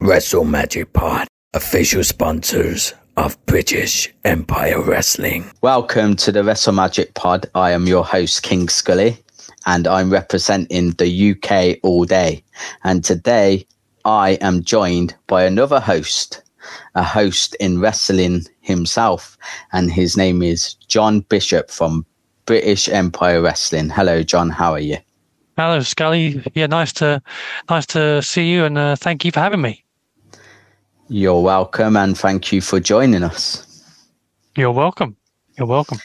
Wrestle Magic Pod, official sponsors of British Empire Wrestling. Welcome to the Wrestle Magic Pod. I am your host, King Scully, and I'm representing the UK all day. And today I am joined by another host, a host in wrestling himself, and his name is John Bishop from British Empire Wrestling. Hello, John. How are you? Hello, Scully. Yeah, nice to see you, and thank you for having me. You're welcome, and thank you for joining us. You're welcome. You're welcome.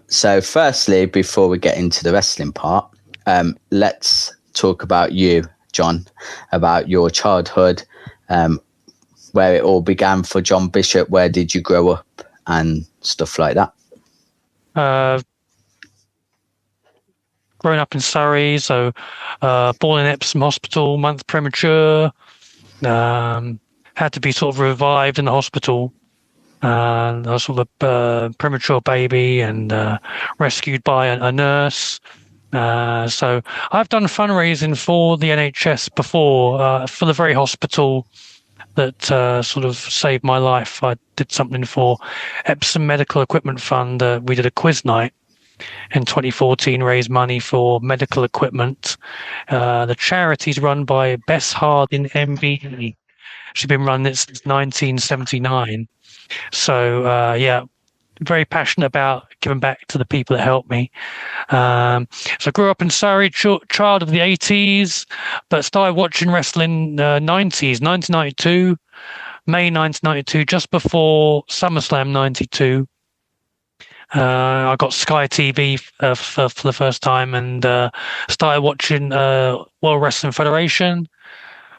So firstly, before we get into the wrestling part, let's talk about you, John, about your childhood, where it all began for John Bishop. Where did you grow up and stuff like that? Growing up in Surrey, so born in Epsom Hospital, month premature, had to be sort of revived in the hospital. I was sort of a premature baby and rescued by a nurse. So I've done fundraising for the NHS before, for the very hospital that sort of saved my life. I did something for Epsom Medical Equipment Fund. We did a quiz night in 2014, raised money for medical equipment. The charity's run by Bess Harding MBE. She's been running it since 1979. So, yeah, very passionate about giving back to the people that helped me. So I grew up in Surrey, child of the 80s, but started watching wrestling 90s, 1992, May 1992, just before SummerSlam 92. I got Sky TV for the first time and started watching World Wrestling Federation.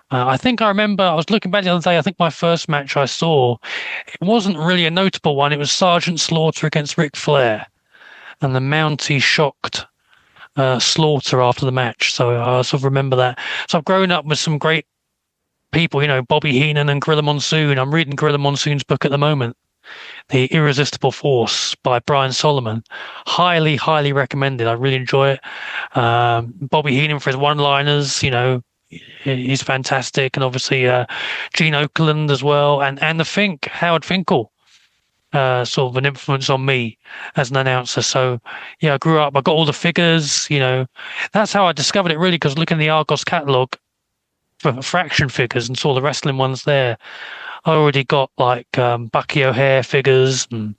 I think I remember, I was looking back the other day, I think my first match I saw, it wasn't really a notable one. It was Sergeant Slaughter against Ric Flair. And the Mountie shocked Slaughter after the match. So I sort of remember that. So I've grown up with some great people, you know, Bobby Heenan and Gorilla Monsoon. I'm reading Gorilla Monsoon's book at the moment, The Irresistible Force by Brian Solomon. Highly, highly recommended. I really enjoy it. Bobby Heenan for his one-liners, you know, he's fantastic. And obviously Gene Okerlund as well. And Howard Finkel, sort of an influence on me as an announcer. So, yeah, I grew up, I got all the figures, you know. That's how I discovered it, really, because looking at the Argos catalogue for action figures and saw the wrestling ones there, I already got like Bucky O'Hare figures and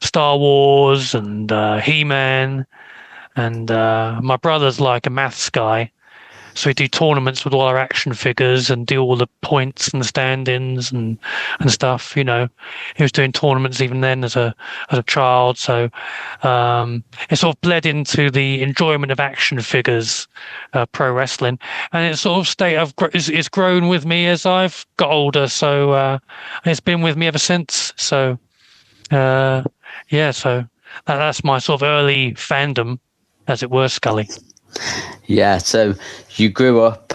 Star Wars and He-Man. And my brother's like a maths guy. So we do tournaments with all our action figures and do all the points and the stand-ins and stuff, you know. He was doing tournaments even then as a child. So it sort of bled into the enjoyment of action figures, pro wrestling. And it sort of it's grown with me as I've got older. So it's been with me ever since. So, yeah, so that's my sort of early fandom, as it were, Scully. Yeah, so you grew up,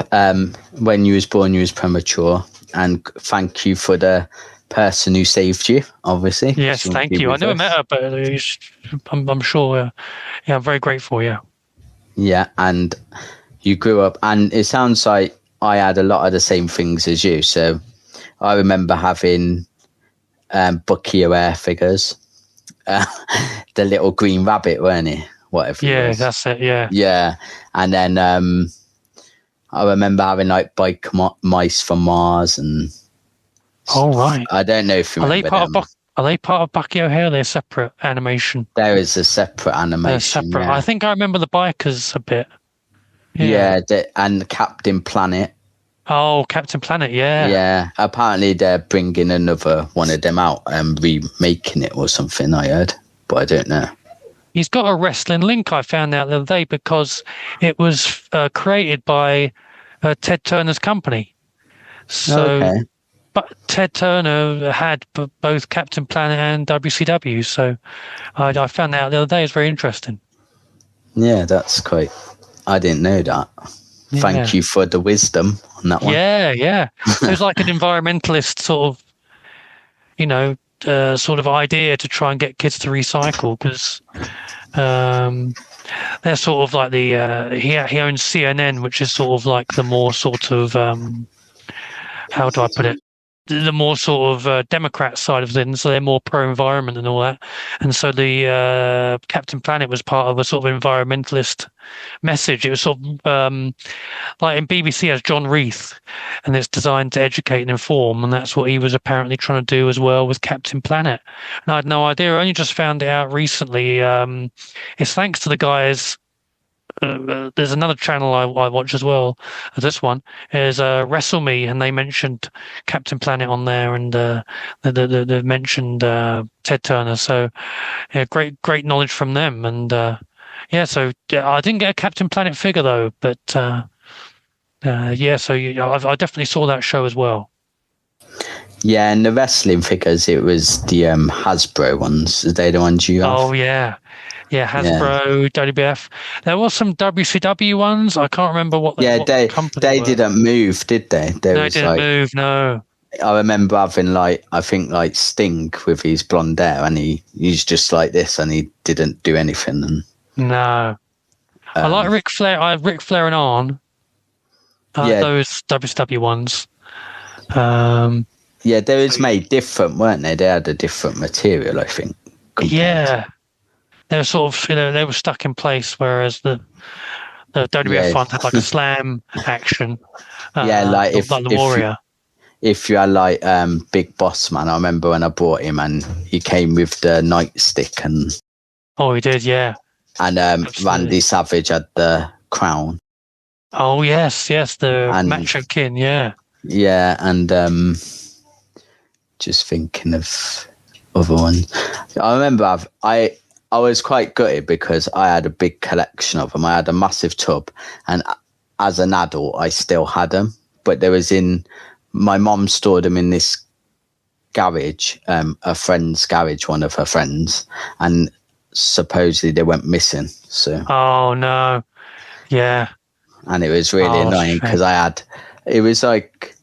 when you was born, you was premature, and thank you for the person who saved you, obviously. Yes, thank you. I never met her, but I'm sure, yeah, I'm very grateful, yeah. Yeah, and you grew up, and it sounds like I had a lot of the same things as you. So I remember having Bucky O'Hare figures, the little green rabbit, weren't he? Whatever. Yeah, that's it. Yeah. Yeah, and then I remember having like bike mice from Mars, and oh right. I don't know if you remember them. Are they part of Bucky O'Hare? They're separate animation. There is a separate animation. They're separate. Yeah. I think I remember the bikers a bit. Yeah, and Captain Planet. Oh, Captain Planet, yeah. Yeah, apparently they're bringing another one of them out and remaking it or something, I heard, but I don't know. He's got a wrestling link, I found out the other day, because it was created by Ted Turner's company. So, okay. But Ted Turner had both Captain Planet and WCW. So I found out the other day. It's very interesting. Yeah, that's quite... I didn't know that. Yeah. Thank you for the wisdom on that one. Yeah, yeah. It was like an environmentalist sort of, you know, sort of idea to try and get kids to recycle, because they're sort of like the he owns CNN, which is sort of like the more sort of how do I put it? The more sort of Democrat side of things, so they're more pro-environment and all that. And so the Captain Planet was part of a sort of environmentalist message. It was sort of like in BBC has John Reith, and it's designed to educate and inform, and that's what he was apparently trying to do as well with Captain Planet. And I had no idea. I only just found it out recently. It's thanks to the guys. There's another channel I watch as well. This one is Wrestle Me, and they mentioned Captain Planet on there, and they mentioned Ted Turner. So, yeah, great knowledge from them. And so I didn't get a Captain Planet figure though, but I definitely saw that show as well. Yeah, and the wrestling figures, it was the Hasbro ones. Are they the ones you have? Oh yeah. Yeah, Hasbro, WWF. There was some WCW ones. I can't remember what. They didn't move, did they? They didn't move. No. I remember having I think Sting with his blonde hair, and he's just like this, and he didn't do anything. And no, I like Ric Flair. I have Ric Flair and Arn. Those WCW ones. Yeah, they was made different, weren't they? They had a different material, I think. Yeah. They were sort of, they were stuck in place, whereas the WWF one had like a slam action. If the Warrior. If you had Big Boss Man, I remember when I bought him, and he came with the nightstick, and he did, yeah. And Randy Savage had the crown. Oh yes, the Macho King, yeah. Yeah, and just thinking of other ones. I remember I was quite gutted because I had a big collection of them. I had a massive tub, and as an adult, I still had them. But my mom stored them in this garage, a friend's garage, one of her friends, and supposedly they went missing. So. Oh no! Yeah. And it was really annoying because it was like,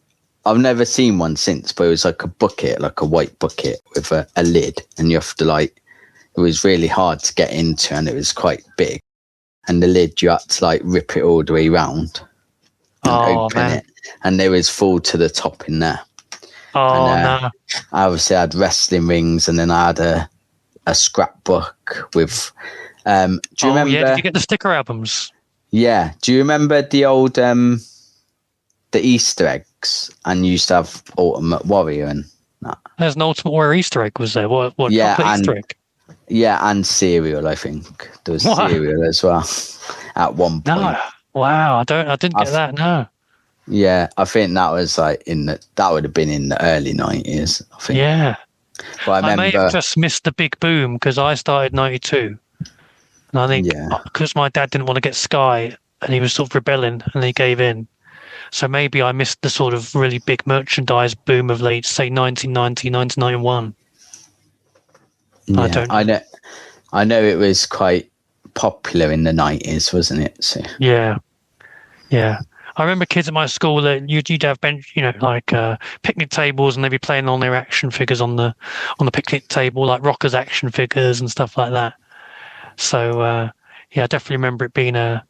I've never seen one since, but it was like a bucket, like a white bucket with a lid, and you have to it was really hard to get into, and it was quite big. And the lid, you had to rip it all the way round and open it. And there was full to the top in there. No. I obviously had wrestling rings, and then I had a scrapbook with... do you remember... yeah, did you get the sticker albums? Yeah. Do you remember the old... the Easter eggs? And you used to have Ultimate Warrior and that. There's an Ultimate Warrior Easter egg, was there? What Easter egg? Yeah, and cereal, I think. There was cereal as well at one point. No. Wow, I didn't get that, no. Yeah, I think that was that would have been in the early 90s, I think. Yeah. But I may have just missed the big boom because I started 92. And I think because my dad didn't want to get Sky and he was sort of rebelling and he gave in. So maybe I missed the sort of really big merchandise boom of late, say 1990, 1991. Yeah, I know it was quite popular in the 90s, wasn't it? So. Yeah. I remember kids at my school that you'd have picnic tables, and they'd be playing on their action figures on the picnic table, like Rockers action figures and stuff like that. So I definitely remember it being a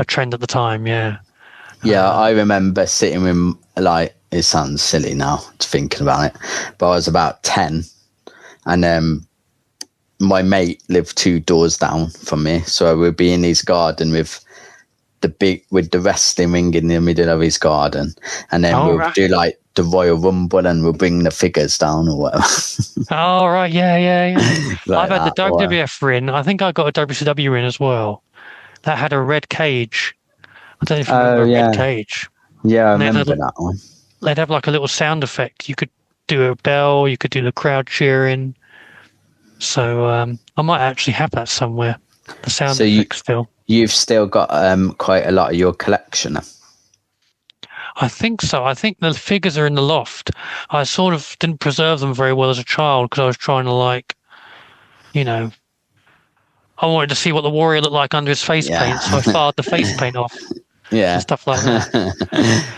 trend at the time. Yeah. Yeah, I remember sitting with it sounds silly now thinking about it, but I was about 10, and my mate lived 2 doors down from me, so I would be in his garden with the wrestling ring in the middle of his garden, and then we'll do the Royal Rumble, and we'll bring the figures down or whatever. Oh right, yeah. I've had the WWF ring. I think I got a WCW ring as well. That had a red cage. I don't know if you remember a red cage. Yeah, I remember that one. They'd have like a little sound effect. You could do a bell. You could do the crowd cheering. So I might actually have that somewhere. The sound effect still. You've still got quite a lot of your collection. I think so. I think the figures are in the loft. I sort of didn't preserve them very well as a child because I was trying to I wanted to see what the Warrior looked like under his face paint, so I fired the face paint off. Yeah. And stuff like that.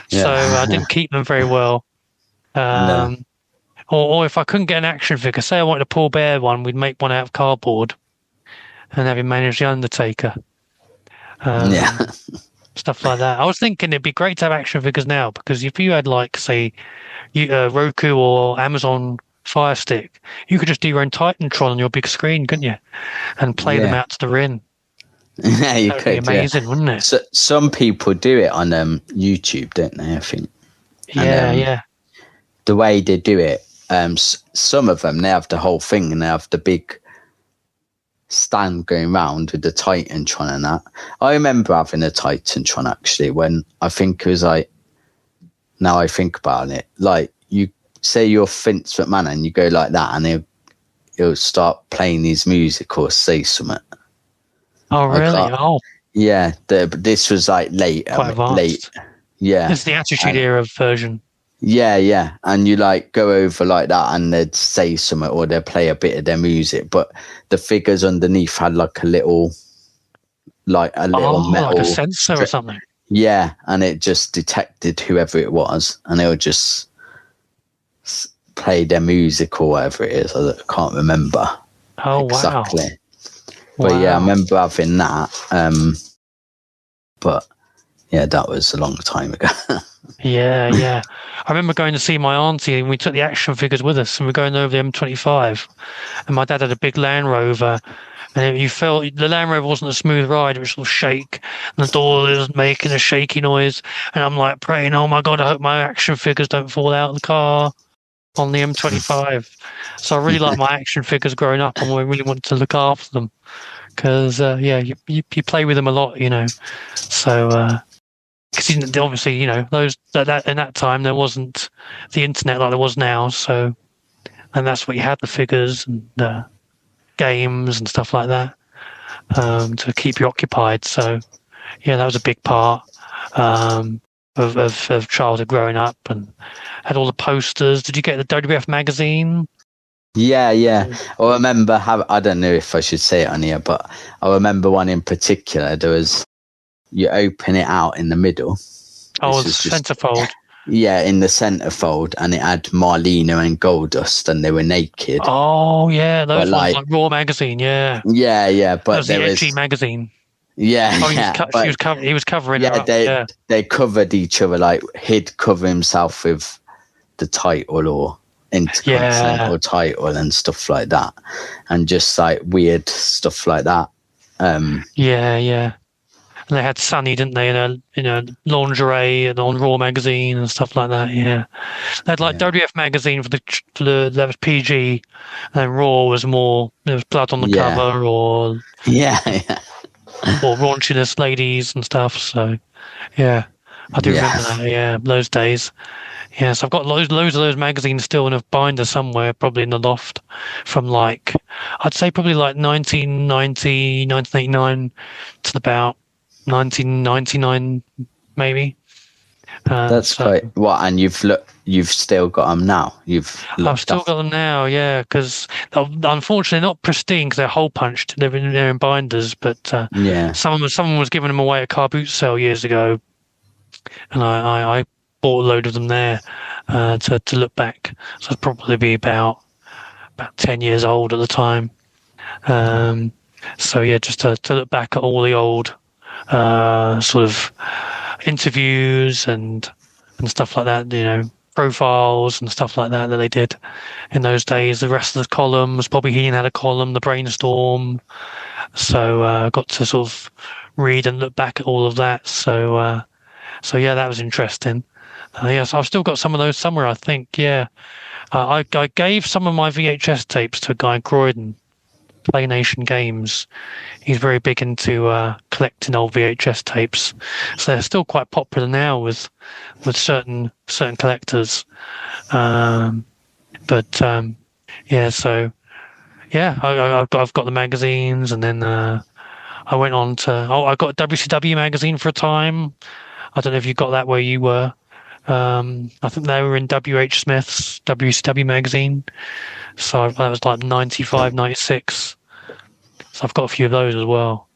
So I didn't keep them very well. No. Or if I couldn't get an action figure, say I wanted a Paul Bear one, we'd make one out of cardboard and have him manage the Undertaker. stuff like that. I was thinking it'd be great to have action figures now because if you had like, say, Roku or Amazon Fire Stick, you could just do your own Titantron on your big screen, couldn't you? And play them Yeah. out to the ring. Yeah, you That'd be could. amazing, wouldn't it? So, some people do it on YouTube, don't they? I think. Yeah, And, yeah. The way they do it, some of them, they have the whole thing and they have the big stand going round with the Titantron and that. I remember having a Titantron actually when I think it was like, now I think about it, like you say you're Vince McMahon and you go like that and he'll start playing his music or say something. Oh, really? Oh, yeah. This was like late. quite advanced. Late. Yeah. It's the Attitude Era version. Yeah. And you like go over like that and they'd say something or they'd play a bit of their music, but the figures underneath had like a little metal. Like a sensor or something. Yeah. And it just detected whoever it was and it would just play their music or whatever it is. I can't remember. Oh, exactly. Wow. But yeah, I remember having that. But yeah, that was a long time ago. Yeah. I remember going to see my auntie and we took the action figures with us and we were going over the M25 and my dad had a big Land Rover and you felt the Land Rover wasn't a smooth ride, it was sort of shake and the door was making a shaky noise and I'm like praying, oh my God, I hope my action figures don't fall out of the car on the M25. So I really like my action figures growing up and I really wanted to look after them because you play with them a lot, you know. So because obviously, you know, those that in that time there wasn't the internet like there was now, so and that's what you had, the figures and games and stuff like that to keep you occupied. So yeah, that was a big part of childhood growing up, and had all the posters. Did you get the WWF magazine? Yeah. I remember I don't know if I should say it on here, but I remember one in particular. There was, you open it out in the middle. Oh, the centerfold. Yeah, in the centerfold, and it had Marlena and Goldust, and they were naked. Oh yeah, those ones like Raw magazine. Yeah. But that was the edgy magazine. Yeah, oh, he was covering. Yeah, they covered each other. Like he'd cover himself with the title or Intercontinental title and stuff like that, and just like weird stuff like that. Yeah. And they had Sunny, didn't they? In lingerie and on Raw magazine and stuff like that. Yeah, they had like WWF magazine for that was PG, and Raw was more. There was blood on the cover, or or raunchiness ladies and stuff. So yeah, I do remember that. Yeah, those days. Yeah, so I've got loads of those magazines still in a binder somewhere, probably in the loft, from like I'd say probably like 1990, 1989 to about 1999 maybe. That's quite what, and you've still got them now. I've still got them now, yeah, because unfortunately not pristine because they're hole punched. They're in binders, but someone was giving them away at car boot sale years ago, and I bought a load of them there to look back. So I'd probably be about 10 years old at the time. So yeah, just to look back at all the old sort of interviews and stuff like that, you know, profiles and stuff like that they did in those days. The rest of the columns, Bobby Heenan had a column, the Brainstorm. So I got to sort of read and look back at all of that. So yeah, that was interesting. So I've still got some of those somewhere, I think. Yeah, I gave some of my VHS tapes to a guy in Croydon, Play Nation Games. He's very big into collecting old VHS tapes, so they're still quite popular now with certain collectors. Yeah, so yeah, I've got the magazines, and then I went on to I got a WCW magazine for a time. I don't know if you got that where you were. I think they were in W.H. Smith's WCW magazine. So that was like 95, 96. So I've got a few of those as well.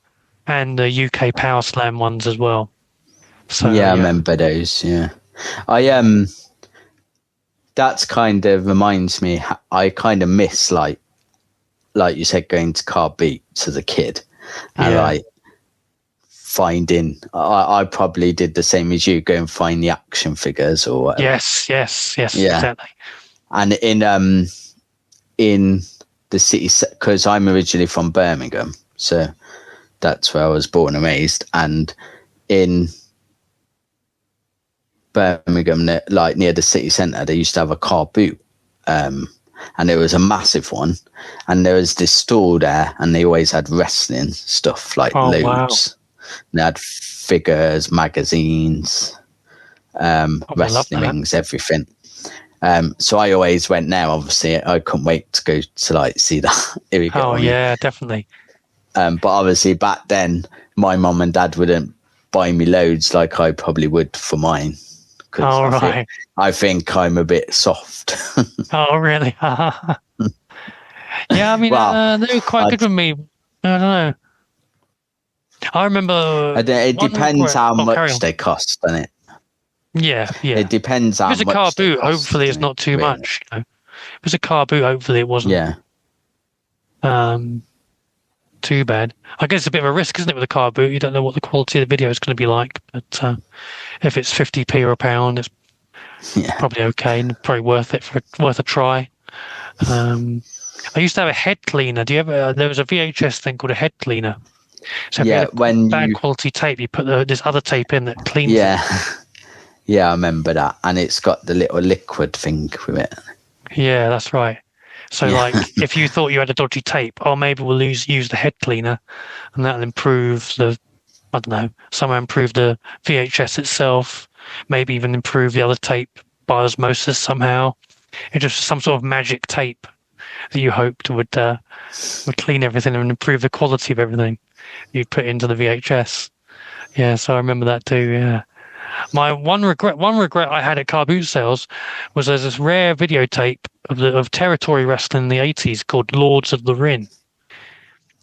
And the UK Power Slam ones as well. So I remember those, yeah. That's kind of reminds me, I kind of miss like you said, going to car beats as a kid. And like finding. I probably did the same as you, go and find the action figures or whatever. Yes, exactly. And in the city, because I'm originally from Birmingham, so that's where I was born and raised. And in Birmingham, like near the city centre, they used to have a car boot, and it was a massive one. And there was this store there, and they always had wrestling stuff, like loads. Wow. They had figures, magazines, wrestling rings, everything. So I always went there. Obviously, I couldn't wait to go to like see that. Yeah, definitely. But obviously back then, my mum and dad wouldn't buy me loads like I probably would for mine. I think I'm a bit soft. Oh, really? Yeah, I mean, they were quite good with me. I don't know. I remember. It depends how much they cost, doesn't it? Yeah. It depends how much. If it's a car boot, hopefully it's not too much. You know? If it's a car boot, hopefully it wasn't. Yeah. Too bad. I guess it's a bit of a risk, isn't it, with a car boot? You don't know what the quality of the video is going to be like. But if it's 50p or £1, it's probably okay and probably worth a try. I used to have a head cleaner. There was a VHS thing called a head cleaner. So if you had bad quality tape, you put this other tape in that cleans it. Yeah, I remember that. And it's got the little liquid thing with it. Yeah, that's right. So, like, if you thought you had a dodgy tape, maybe we'll use the head cleaner, and that'll improve somehow improve the VHS itself, maybe even improve the other tape by osmosis somehow. It's just some sort of magic tape that you hoped would clean everything and improve the quality of everything you put into the VHS. Yeah, so I remember that too, yeah. My one regret I had at car boot sales was there's this rare videotape of territory wrestling in the 80s called Lords of the Ring.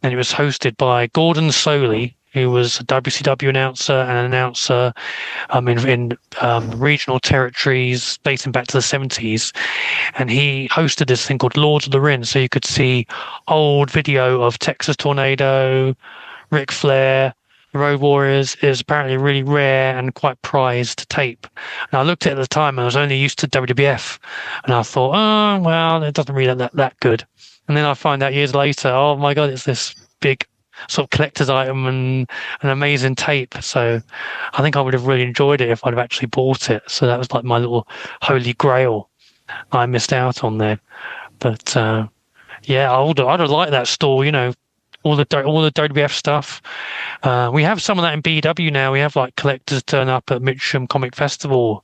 And it was hosted by Gordon Soley, who was a WCW announcer and an announcer in regional territories dating back to the 70s. And he hosted this thing called Lords of the Ring. So you could see old video of Texas Tornado, Ric Flair, the Road Warriors. Is apparently really rare and quite prized tape. And I looked at it at the time and I was only used to WWF. And I thought, oh, well, it doesn't really look that good. And then I find out years later, oh my God, it's this big sort of collector's item and an amazing tape. So I think I would have really enjoyed it if I'd have actually bought it. So that was like my little holy grail I missed out on there. But yeah, I'd have liked that store, you know, all the WWF stuff. We have some of that in BEW now. We have like collectors turn up at Mitcham Comic Festival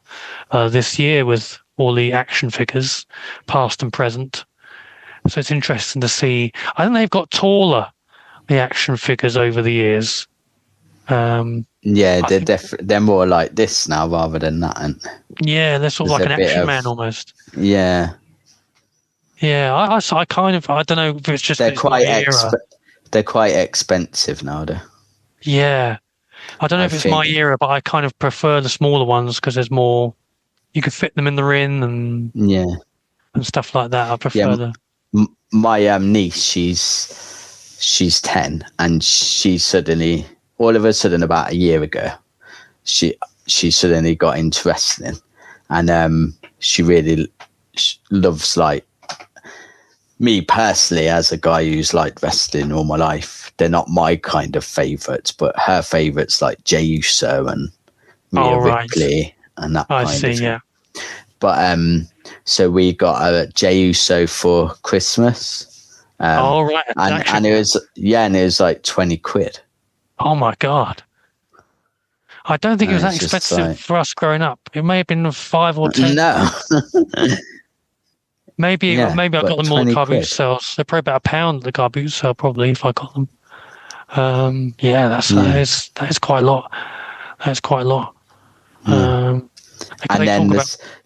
this year with all the action figures, past and present. So it's interesting to see. I think they've got taller, the action figures, over the years. Yeah, they're more like this now rather than that. And yeah, they're sort of like an Action Man almost. Yeah. Yeah, I kind of, I don't know if it's just they're quite expensive now, though. Yeah, I don't know if it's my era, but I kind of prefer the smaller ones because there's more. You can fit them in the ring and stuff like that. I prefer my niece. She's 10, and she suddenly, all of a sudden, about a year ago, she suddenly got into wrestling, and she really loves, like, me personally, as a guy who's liked wrestling all my life. They're not my kind of favourites, but her favourites like Jey Uso and Rhea Ripley and that kind of thing. Yeah. But so we got a Jey Uso for Christmas. And it was like 20 quid. Oh my God. I don't think it was that expensive for us growing up. It may have been 5 or 10. No. Maybe I got them all at car boot sales. They're probably about £1 at the car boot sale, probably, if I got them. That is quite a lot. That's quite a lot. And then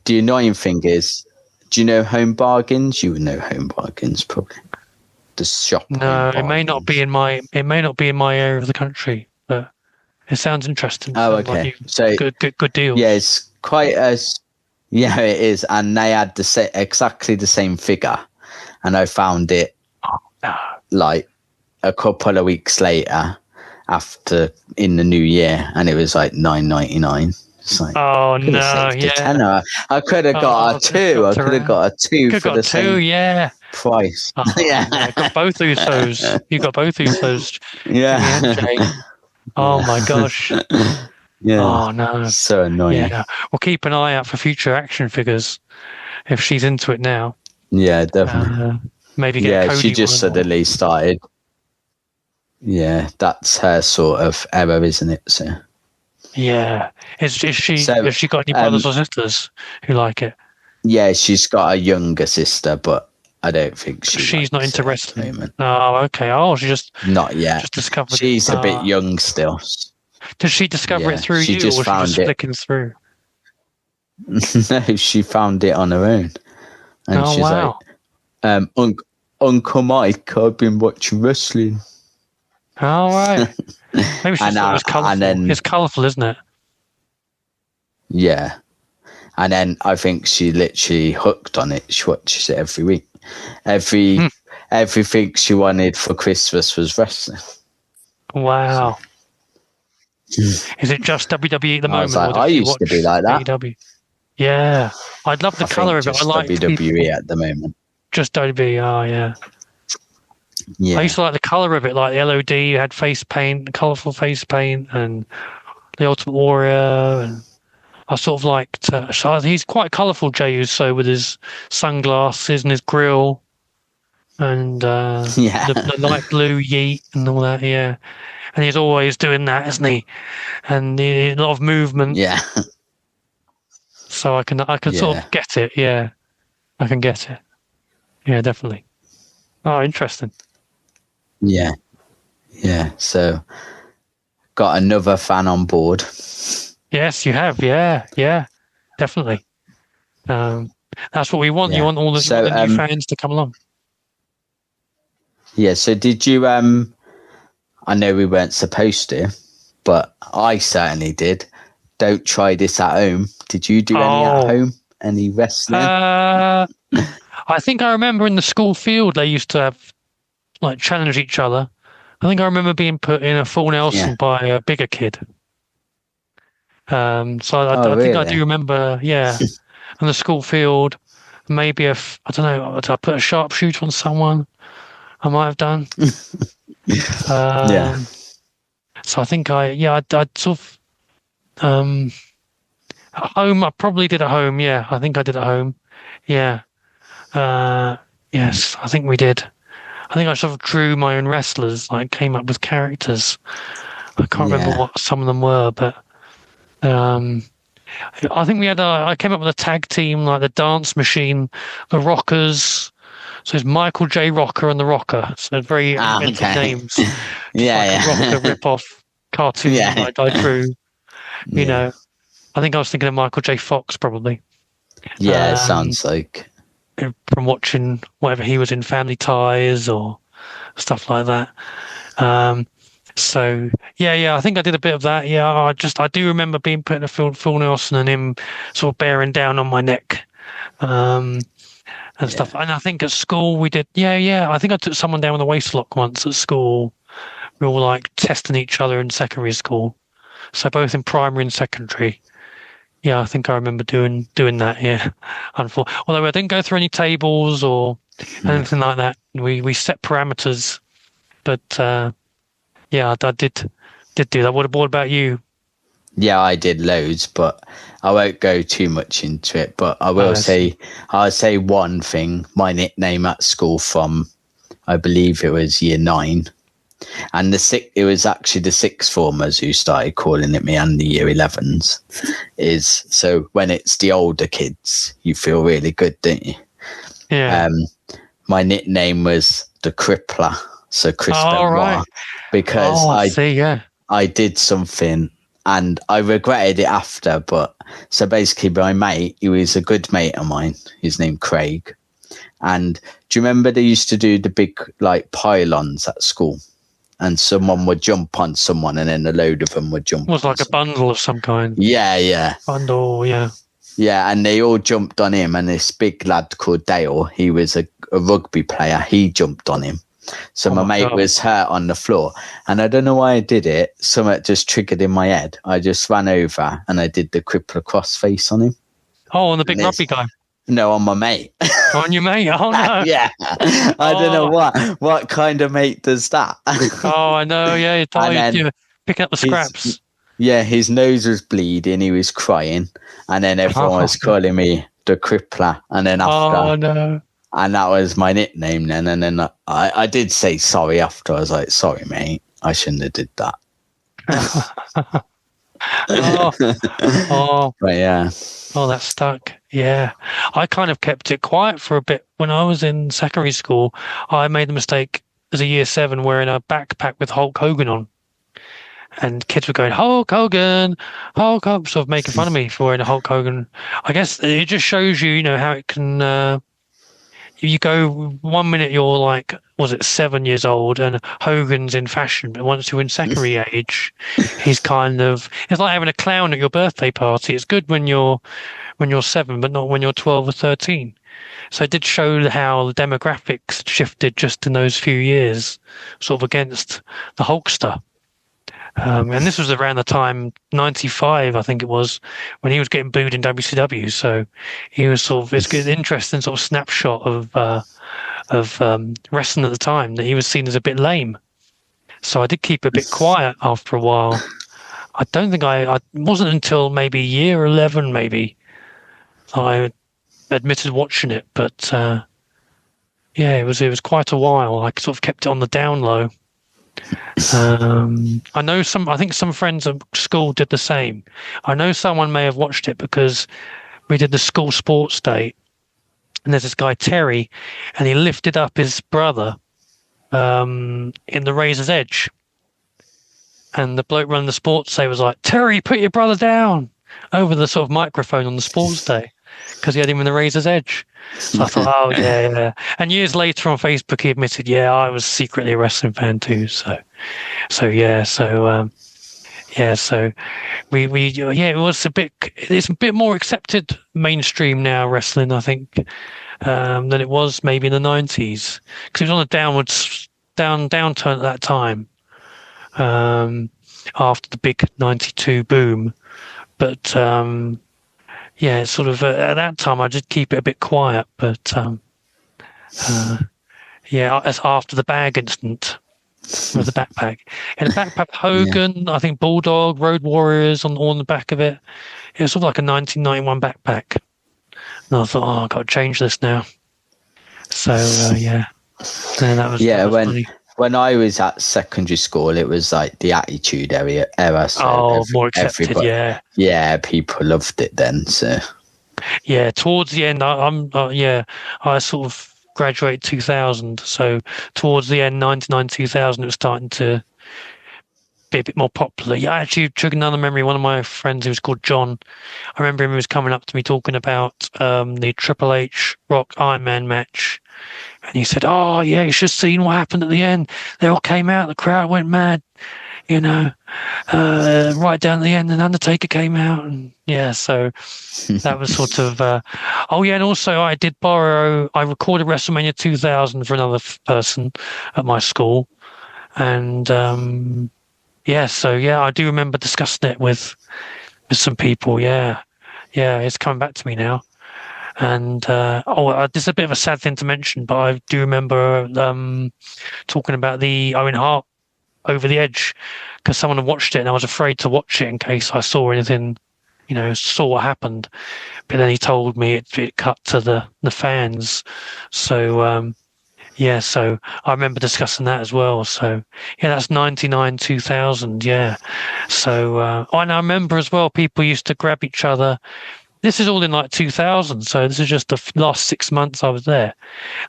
the annoying thing is, do you know Home Bargains? You would know Home Bargains, probably. The shop. No, it may not be in my area of the country, but it sounds interesting. Oh, okay. So good deal. Yeah, it's quite yeah, it is, and they had exactly the same figure, and I found it like a couple of weeks later, after in the new year, and it was like $9.99. It's like, Oh could have no, saved a yeah. tenner. I could have got a two. I could have got a two Could for got the two, same yeah. price. Oh, Yeah. got both Usos. You got both Usos, Jimmy and Yeah. Jay. Oh my gosh. Yeah. Oh no. So annoying. Yeah. We'll keep an eye out for future action figures if she's into it now. Yeah, definitely. Maybe get a Cody she just one suddenly started. Yeah, that's her sort of era, isn't it? So. Yeah. Has she got any brothers or sisters who like it? Yeah, she's got a younger sister, but I don't think she's not into wrestling. Moment. Oh, okay. Oh, she just not yet. Just discovered. She's a bit young still. Did she discover it through you, or was she just flicking through? No, she found it on her own, and she's like, "Uncle Mike, I've been watching wrestling." All right. Maybe she thought it was colourful. It's colourful, isn't it? Yeah. And then I think she literally hooked on it. She watches it every week. Everything she wanted for Christmas was wrestling. Wow. Is it just WWE at the moment? I used to be like that. BEW? Yeah. I'd love the colour of it. I like WWE at the moment. Just WWE, oh yeah. Yeah. I used to like the colour of it, like the LOD, you had face paint, colourful face paint, and the Ultimate Warrior, and I sort of liked. So he's quite colourful, Jey Uso, with his sunglasses and his grill, and the light blue yeet and all that. Yeah, and he's always doing that, isn't he? And a lot of movement. Yeah. So I can sort of get it. Yeah, I can get it. Yeah, definitely. Oh, interesting. Yeah. Yeah. So got another fan on board. Yes, you have. Yeah, definitely. That's what we want. Yeah. You want all the new fans to come along. Yeah. So did you? I know we weren't supposed to, but I certainly did. Don't try this at home. Did you do any at home? Any wrestling? I think I remember in the school field they used to have challenge each other. I think I remember being put in a full Nelson by a bigger kid. So I think I do remember, on the school field, maybe I don't know, did I put a sharpshooter on someone? I might have done. So I think I'd sort of, at home, I probably did at home. Yeah, I think I did at home. Yeah. Yes, I think we did. I think I sort of drew my own wrestlers, came up with characters. I can't remember what some of them were, but I think we had I came up with a tag team, like the Dance Machine, the Rockers. So it's Michael J. Rocker and the Rocker. So very inventive names. A Rocker rip-off cartoon I drew. You know, I think I was thinking of Michael J. Fox, probably. Yeah, it sounds like. From watching whatever he was in, Family Ties or stuff like that. So I think I did a bit of that. Yeah, I do remember being put in a full Nelson and him sort of bearing down on my neck, and stuff. And I think at school we did. I think I took someone down with a waistlock once at school. We were all testing each other in secondary school, so both in primary and secondary. Yeah, I think I remember doing that. Yeah, although I didn't go through any tables or anything like that. We set parameters, but I did do that. What about you? Yeah, I did loads, but I won't go too much into it. But I will I'll say one thing. My nickname at school from, I believe it was year 9. And it was actually the sixth formers who started calling it me, and the year 11s. So when it's the older kids, you feel really good, don't you? Yeah. My nickname was the Crippler, so Chris Benoit, right. because I did something and I regretted it after. But so basically, my mate, he was a good mate of mine. His name Craig. And do you remember they used to do the big pylons at school? And someone would jump on someone, and then a load of them would jump. It was like a bundle of some kind. Yeah. Bundle, yeah. Yeah, and they all jumped on him, and this big lad called Dale, he was a rugby player, he jumped on him. So Oh my my mate God. was hurt on the floor, and I don't know why I did it. Something just triggered in my head. I just ran over and I did the crippler crossface on him. Oh, and the big And rugby guy. No, on my mate. On your mate. Oh no. Yeah, I don't know what kind of mate does that. Oh, I know. Yeah, And then you're picking up the scraps. his nose was bleeding. He was crying, and then everyone was calling me the crippler. And then after, Oh no. and that was my nickname then. And then I did say sorry after. I was like, sorry, mate, I shouldn't have did that. Oh, But yeah. oh, that stuck. Yeah. I kind of kept it quiet for a bit. When I was in secondary school, I made the mistake as a year 7 wearing a backpack with Hulk Hogan on. And kids were going, Hulk Hogan, Hulk Hogan, sort of making fun of me for wearing a Hulk Hogan. I guess it just shows you, how it can, you go 1 minute you're like, was it 7 years old and Hogan's in fashion, but once you're in secondary age, he's kind of, it's like having a clown at your birthday party. It's good when you're 7, but not when you're 12 or 13. So it did show how the demographics shifted just in those few years, sort of against the Hulkster. And this was around the time, 95, I think it was, when he was getting booed in WCW. So he was it's an interesting sort of snapshot of wrestling at the time, that he was seen as a bit lame. So I did keep a bit quiet after a while. I don't think I wasn't until maybe year 11, maybe, I admitted watching it. But yeah, it was quite a while. I sort of kept it on the down low. I know I think some friends at school did the same. I know someone may have watched it because we did the school sports day, and there's this guy Terry, and he lifted up his brother in the razor's edge, and the bloke running the sports day was like, Terry, put your brother down, over the sort of microphone on the sports day, because he had him in the razor's edge. So I thought, oh yeah. And years later on Facebook, he admitted, yeah, I was secretly a wrestling fan too. So it was it's a bit more accepted mainstream now, wrestling, I think, than it was maybe in the 90s, because it was on a downturn at that time, after the big 92 boom. But yeah, sort of at that time I did keep it a bit quiet, but yeah, as after the bag incident with the backpack. And the backpack, Hogan, I think Bulldog, Road Warriors on the back of it. It was sort of like a 1991 backpack. And I thought, oh, I've got to change this now. So yeah, and that was funny. When I was at secondary school, it was like the Attitude era. So more accepted, yeah. Yeah, people loved it then. So yeah, towards the end, I sort of graduated 2000. So towards the end, 99, 2000, it was starting to be a bit more popular. Yeah, actually, triggered another memory. One of my friends, who was called John, I remember him, was coming up to me talking about the Triple H Rock Iron Man match. And he said, oh, yeah, you should have seen what happened at the end. They all came out, the crowd went mad, right down to the end, and Undertaker came out. And yeah, so that was sort of, oh, yeah, and also I recorded WrestleMania 2000 for another person at my school. And yeah, so yeah, I do remember discussing it with some people. Yeah, it's coming back to me now. And this is a bit of a sad thing to mention, but I do remember talking about the Owen Hart Over the Edge, because someone had watched it and I was afraid to watch it in case I saw anything, saw what happened. But then he told me it cut to the fans. So yeah, so I remember discussing that as well. So yeah, that's 99, 2000. Yeah. So and I remember as well, people used to grab each other. This is all in like 2000, so this is just the last 6 months I was there.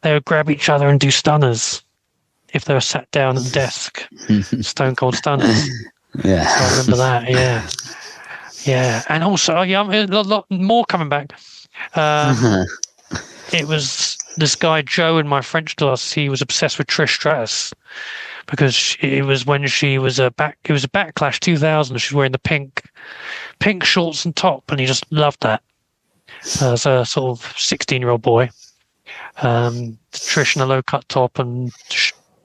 They would grab each other and do stunners if they were sat down at the desk. Stone Cold Stunners. Yeah. So I remember that, yeah. Yeah, and also, a lot more coming back. It was this guy, Joe, in my French class. He was obsessed with Trish Stratus, because it was when she was it was a Backlash 2000. She was wearing the pink shorts and top, and he just loved that as a sort of 16-year-old boy. Trish in a low cut top and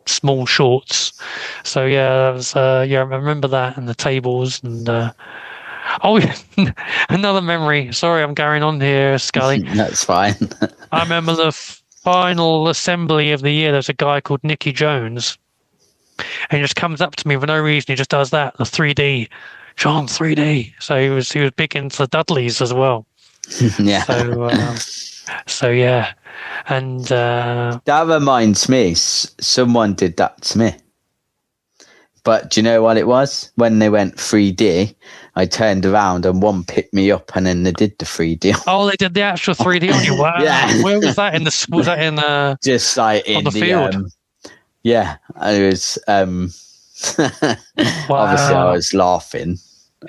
small shorts. So yeah, that was I remember that, and the tables, and oh, another memory. Sorry, I'm going on here, Scully. That's fine. I remember the final assembly of the year. There's a guy called Nicky Jones, and he just comes up to me for no reason. He just does that, the 3D, John 3D. So he was big into the Dudleys as well. Yeah. So yeah, and that reminds me, someone did that to me. But do you know what it was? When they went 3D, I turned around and one picked me up, and then they did the 3D. Oh, they did the actual 3D on you. Wow. Yeah. Where was that? Was that in just like in on the field? Yeah, it was. Wow. Obviously, I was laughing.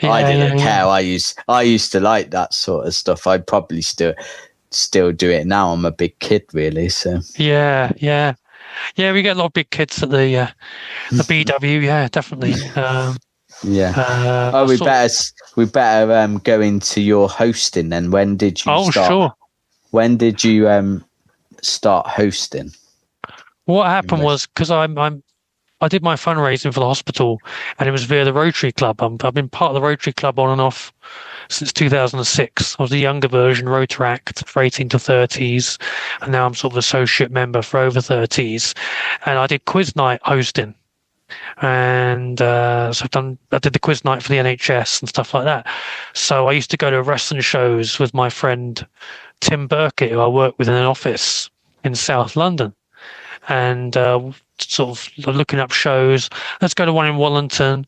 Yeah, I didn't care. yeah. I used to like that sort of stuff. I'd probably still do it now. I'm a big kid, really. So Yeah. We get a lot of big kids at the BEW. Yeah, definitely. yeah. We better go into your hosting then. When did you start? Sure. When did you start hosting? What happened was, because I did my fundraising for the hospital, and it was via the Rotary Club. I've been part of the Rotary Club on and off since 2006. I was the younger version, Rotaract, for 18 to 30s, and now I'm sort of associate member for over 30s. And I did quiz night hosting, and so I did the quiz night for the NHS and stuff like that. So I used to go to wrestling shows with my friend Tim Burkett, who I worked with in an office in South London, and sort of looking up shows. Let's go to one in Wallington.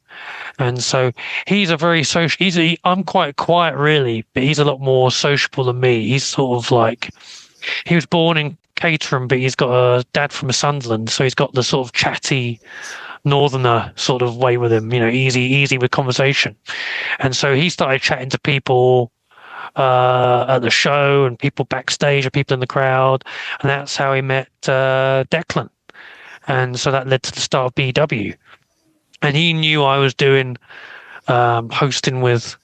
And so he's a very social. I'm quite quiet, really, but he's a lot more sociable than me. He's sort of like, he was born in Caterham, but he's got a dad from Sunderland, so he's got the sort of chatty northerner sort of way with him, easy with conversation. And so he started chatting to people at the show, and people backstage, or people in the crowd, and that's how he met Declan. And so that led to the start of BEW. And he knew I was doing hosting with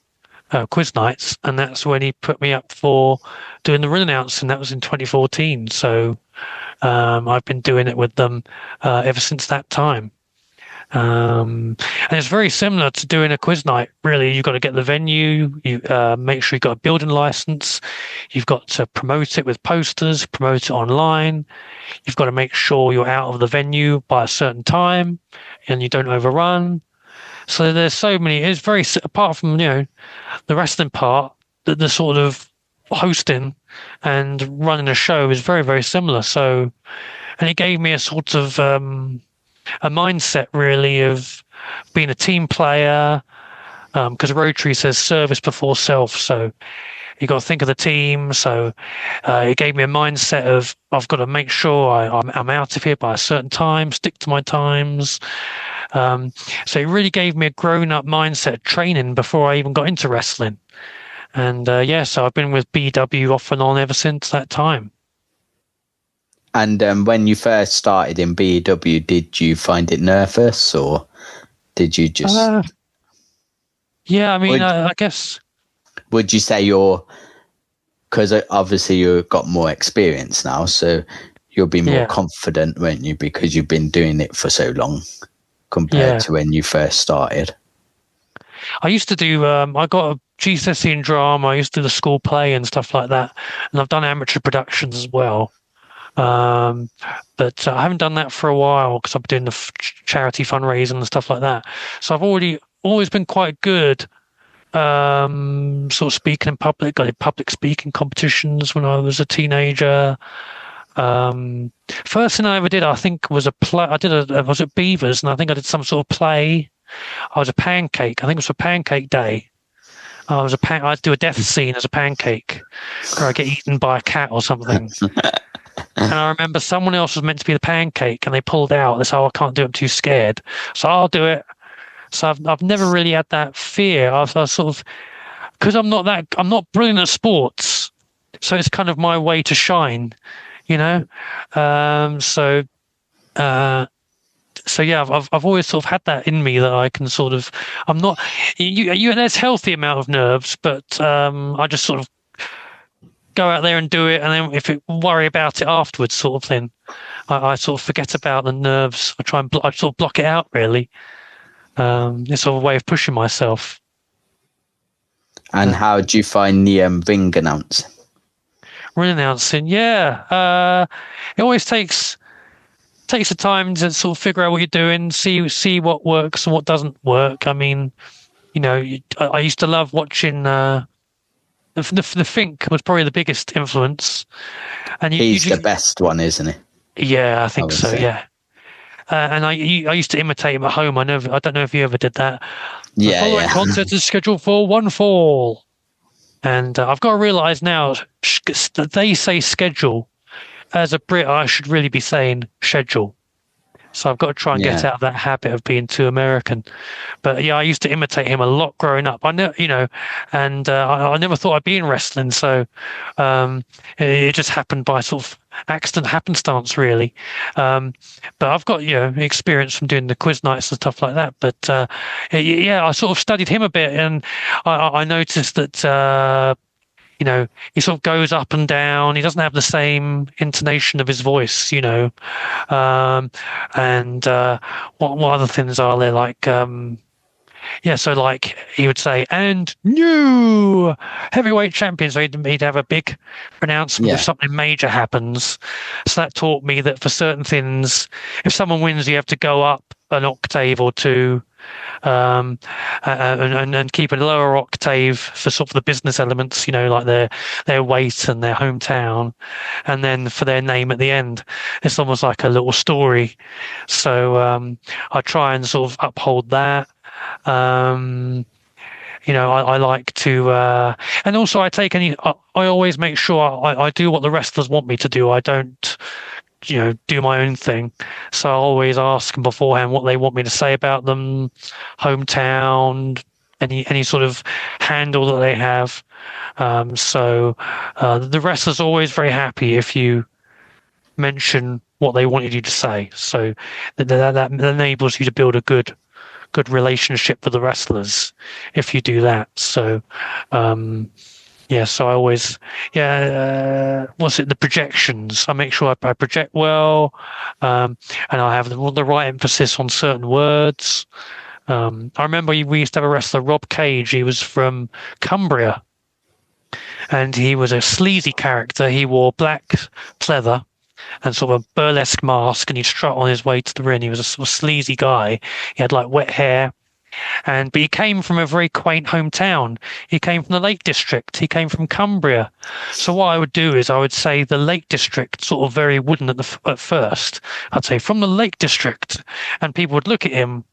quiz nights, and that's when he put me up for doing the ring announcing. That was in 2014. So I've been doing it with them ever since that time. And it's very similar to doing a quiz night. Really, you've got to get the venue. You make sure you've got a building license. You've got to promote it with posters, promote it online. You've got to make sure you're out of the venue by a certain time, and you don't overrun. So there's so many. It's very, apart from the wrestling part, the sort of hosting and running a show is very, very similar. So, and it gave me a sort of a mindset, really, of being a team player, because Rotary says service before self. So you got to think of the team. So it gave me a mindset of, I've got to make sure I'm out of here by a certain time, stick to my times. So it really gave me a grown-up mindset training before I even got into wrestling. And so I've been with BEW off and on ever since that time. And when you first started in BEW, did you find it nervous, or did you just? I guess. Would you say because obviously you've got more experience now, so you'll be more confident, won't you? Because you've been doing it for so long compared to when you first started. I used to do. I got a GCSE in drama. I used to do the school play and stuff like that, and I've done amateur productions as well. But I haven't done that for a while because I've been doing the charity fundraising and stuff like that. So I've always been quite good, sort of speaking in public. I did public speaking competitions when I was a teenager. First thing I ever did, I think, was a play. I was at Beavers, and I think I did some sort of play. I was a pancake. I think it was for Pancake Day. I'd do a death scene as a pancake, or I get eaten by a cat or something. And I remember someone else was meant to be the pancake, and they pulled out. They said, "Oh, I can't do it. I'm too scared." So I'll do it. So I've never really had that fear. I sort of, because I'm not brilliant at sports, so it's kind of my way to shine, So yeah, I've always sort of had that in me, that I can sort of, I'm not, there's healthy amount of nerves, but I just sort of go out there and do it, and then worry about it afterwards, sort of thing. I sort of forget about the nerves. I sort of block it out, really. It's sort of a way of pushing myself. And how do you find the ring announcing? Ring announcing, yeah. It always takes the time to sort of figure out what you're doing, see what works and what doesn't work. I mean, I used to love watching. The Fink was probably the biggest influence, and he's the best one, isn't he? Yeah, I think so. Say. Yeah, and I used to imitate him at home. I don't know if you ever did that. Yeah, the following concert is scheduled for one fall, and I've got to realise now that they say schedule. As a Brit, I should really be saying schedule. So I've got to try and get out of that habit of being too American. But yeah, I used to imitate him a lot growing up. I know, and I never thought I'd be in wrestling. So it just happened by sort of accident, happenstance, really. But I've got experience from doing the quiz nights and stuff like that. But I sort of studied him a bit, and I noticed that. He sort of goes up and down. He doesn't have the same intonation of his voice, and what other things are there? Like, so like he would say, and new heavyweight champion. So he'd have a big pronouncement if something major happens. So that taught me that for certain things, if someone wins, you have to go up an octave or two. And keep a lower octave for sort of the business elements, like their weight and their hometown, and then for their name at the end. It's almost like a little story. So I try and sort of uphold that. I like to, and also I take I always make sure I do what the wrestlers want me to do. I don't do my own thing. So I always ask them beforehand what they want me to say about them, hometown, any sort of handle that they have. So the wrestler's always very happy if you mention what they wanted you to say. So that enables you to build a good relationship with the wrestlers if you do that. So so I always, the projections. I make sure I project well, and I have the right emphasis on certain words. I remember we used to have a wrestler, Rob Cage. He was from Cumbria, and he was a sleazy character. He wore black pleather and sort of a burlesque mask, and he'd strut on his way to the ring. He was a sort of sleazy guy. He had like wet hair. But he came from a very quaint hometown. He came from the Lake District. He came from Cumbria. So what I would do is I would say the Lake District, sort of very wooden at first. I'd say from the Lake District, and people would look at him.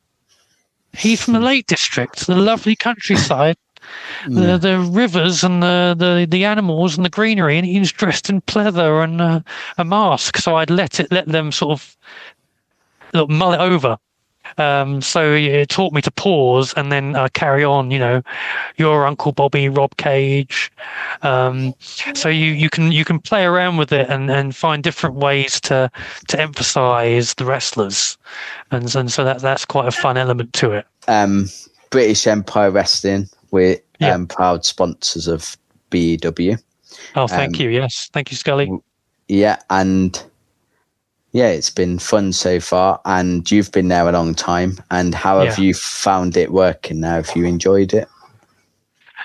He's from the Lake District, the lovely countryside, the rivers and the animals and the greenery, and he's dressed in pleather and a mask. So I'd let them sort of mull it over. So it taught me to pause and then carry on. Your Uncle Bobby, Rob Cage. So you can play around with it and find different ways to emphasize the wrestlers, and so that's quite a fun element to it. British Empire Wrestling, we're proud sponsors of BEW. Oh, thank you. Yes, thank you, Scully. Yeah, and. Yeah, it's been fun so far, and you've been there a long time. And how have you found it working now? Have you enjoyed it?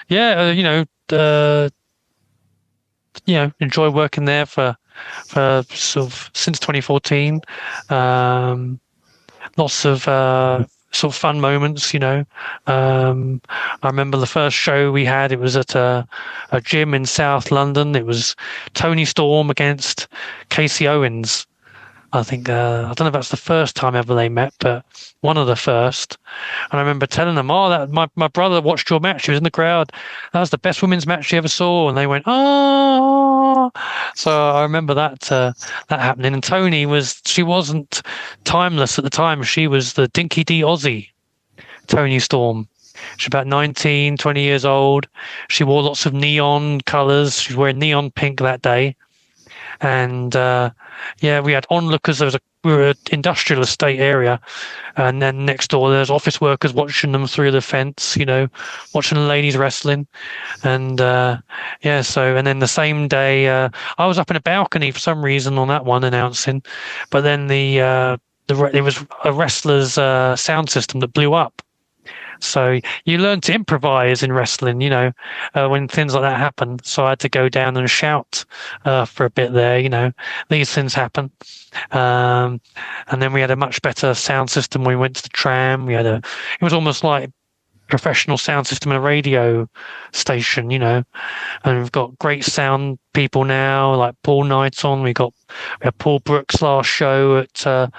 Yeah, enjoy working there for sort of since 2014. Lots of sort of fun moments. I remember the first show we had. It was at a gym in South London. It was Tony Storm against Casey Owens. I think, I don't know if that's the first time ever they met, but one of the first. And I remember telling them, my brother watched your match. He was in the crowd. That was the best women's match he ever saw. And they went, oh. So I remember that happening. And Tony she wasn't timeless at the time. She was the Dinky D Aussie, Tony Storm. She's about 19, 20 years old. She wore lots of neon colours. She was wearing neon pink that day. and we had onlookers. We were an industrial estate area, and then next door there's office workers watching them through the fence, watching the ladies wrestling, and and then the same day I was up in a balcony for some reason on that one announcing, but then it was a wrestler's sound system that blew up. So you learn to improvise in wrestling, when things like that happen. So I had to go down and shout for a bit there, these things happen. And then we had a much better sound system when we went to the tram. It was almost like professional sound system in a radio station, and we've got great sound people now, like Paul Knighton. We had Paul Brooks' last show at the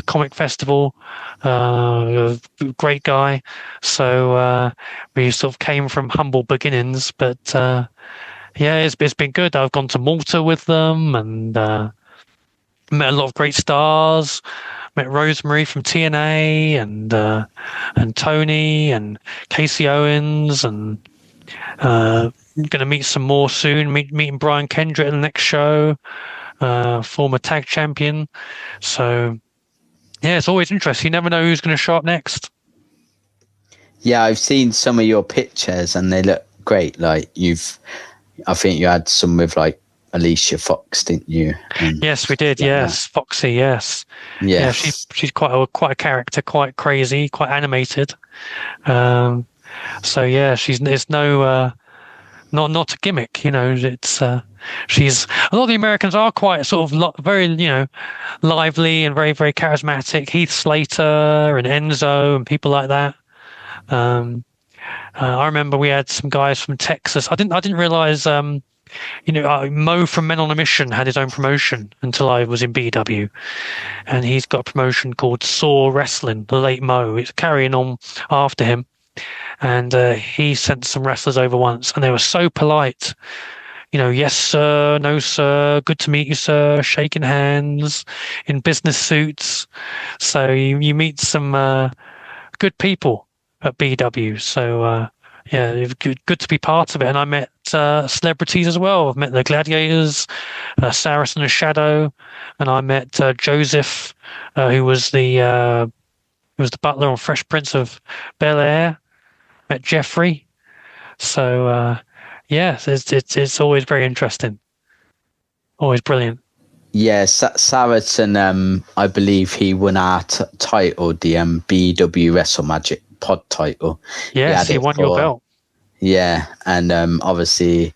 Comic Festival, great guy. So we sort of came from humble beginnings, but it's been good. I've gone to Malta with them and met a lot of great stars. Met Rosemary from TNA and Tony and Casey Owens, and going to meet some more soon. Meeting Brian Kendrick at the next show, former tag champion. So it's always interesting. You never know who's going to show up next. Yeah, I've seen some of your pictures and they look great. Like I think you had some with like Alicia Fox, didn't you? Yes, we did. Yes, Foxy. Yes. Yeah, she's quite a character, quite crazy, quite animated. It's no not a gimmick. It's she's a lot of the Americans are quite sort of very lively and very very charismatic. Heath Slater and Enzo and people like that. I remember we had some guys from Texas. I didn't realize. Mo from Men on a Mission had his own promotion until I was in BEW, and he's got a promotion called Saw Wrestling. The late Mo, it's carrying on after him, and he sent some wrestlers over once, and they were so polite. Yes sir, no sir, good to meet you sir, shaking hands in business suits. So you meet some good people at BEW. So it's good to be part of it. And I met celebrities as well. I've met the Gladiators, Saracen and Shadow, and I met Joseph, who was the butler on Fresh Prince of Bel-Air. Met Jeffrey. So it's always very interesting, always brilliant. Yeah, Saracen, I believe he won our title, the BEW Wrestle Magic pod title. Yes, he won your belt. Yeah, and obviously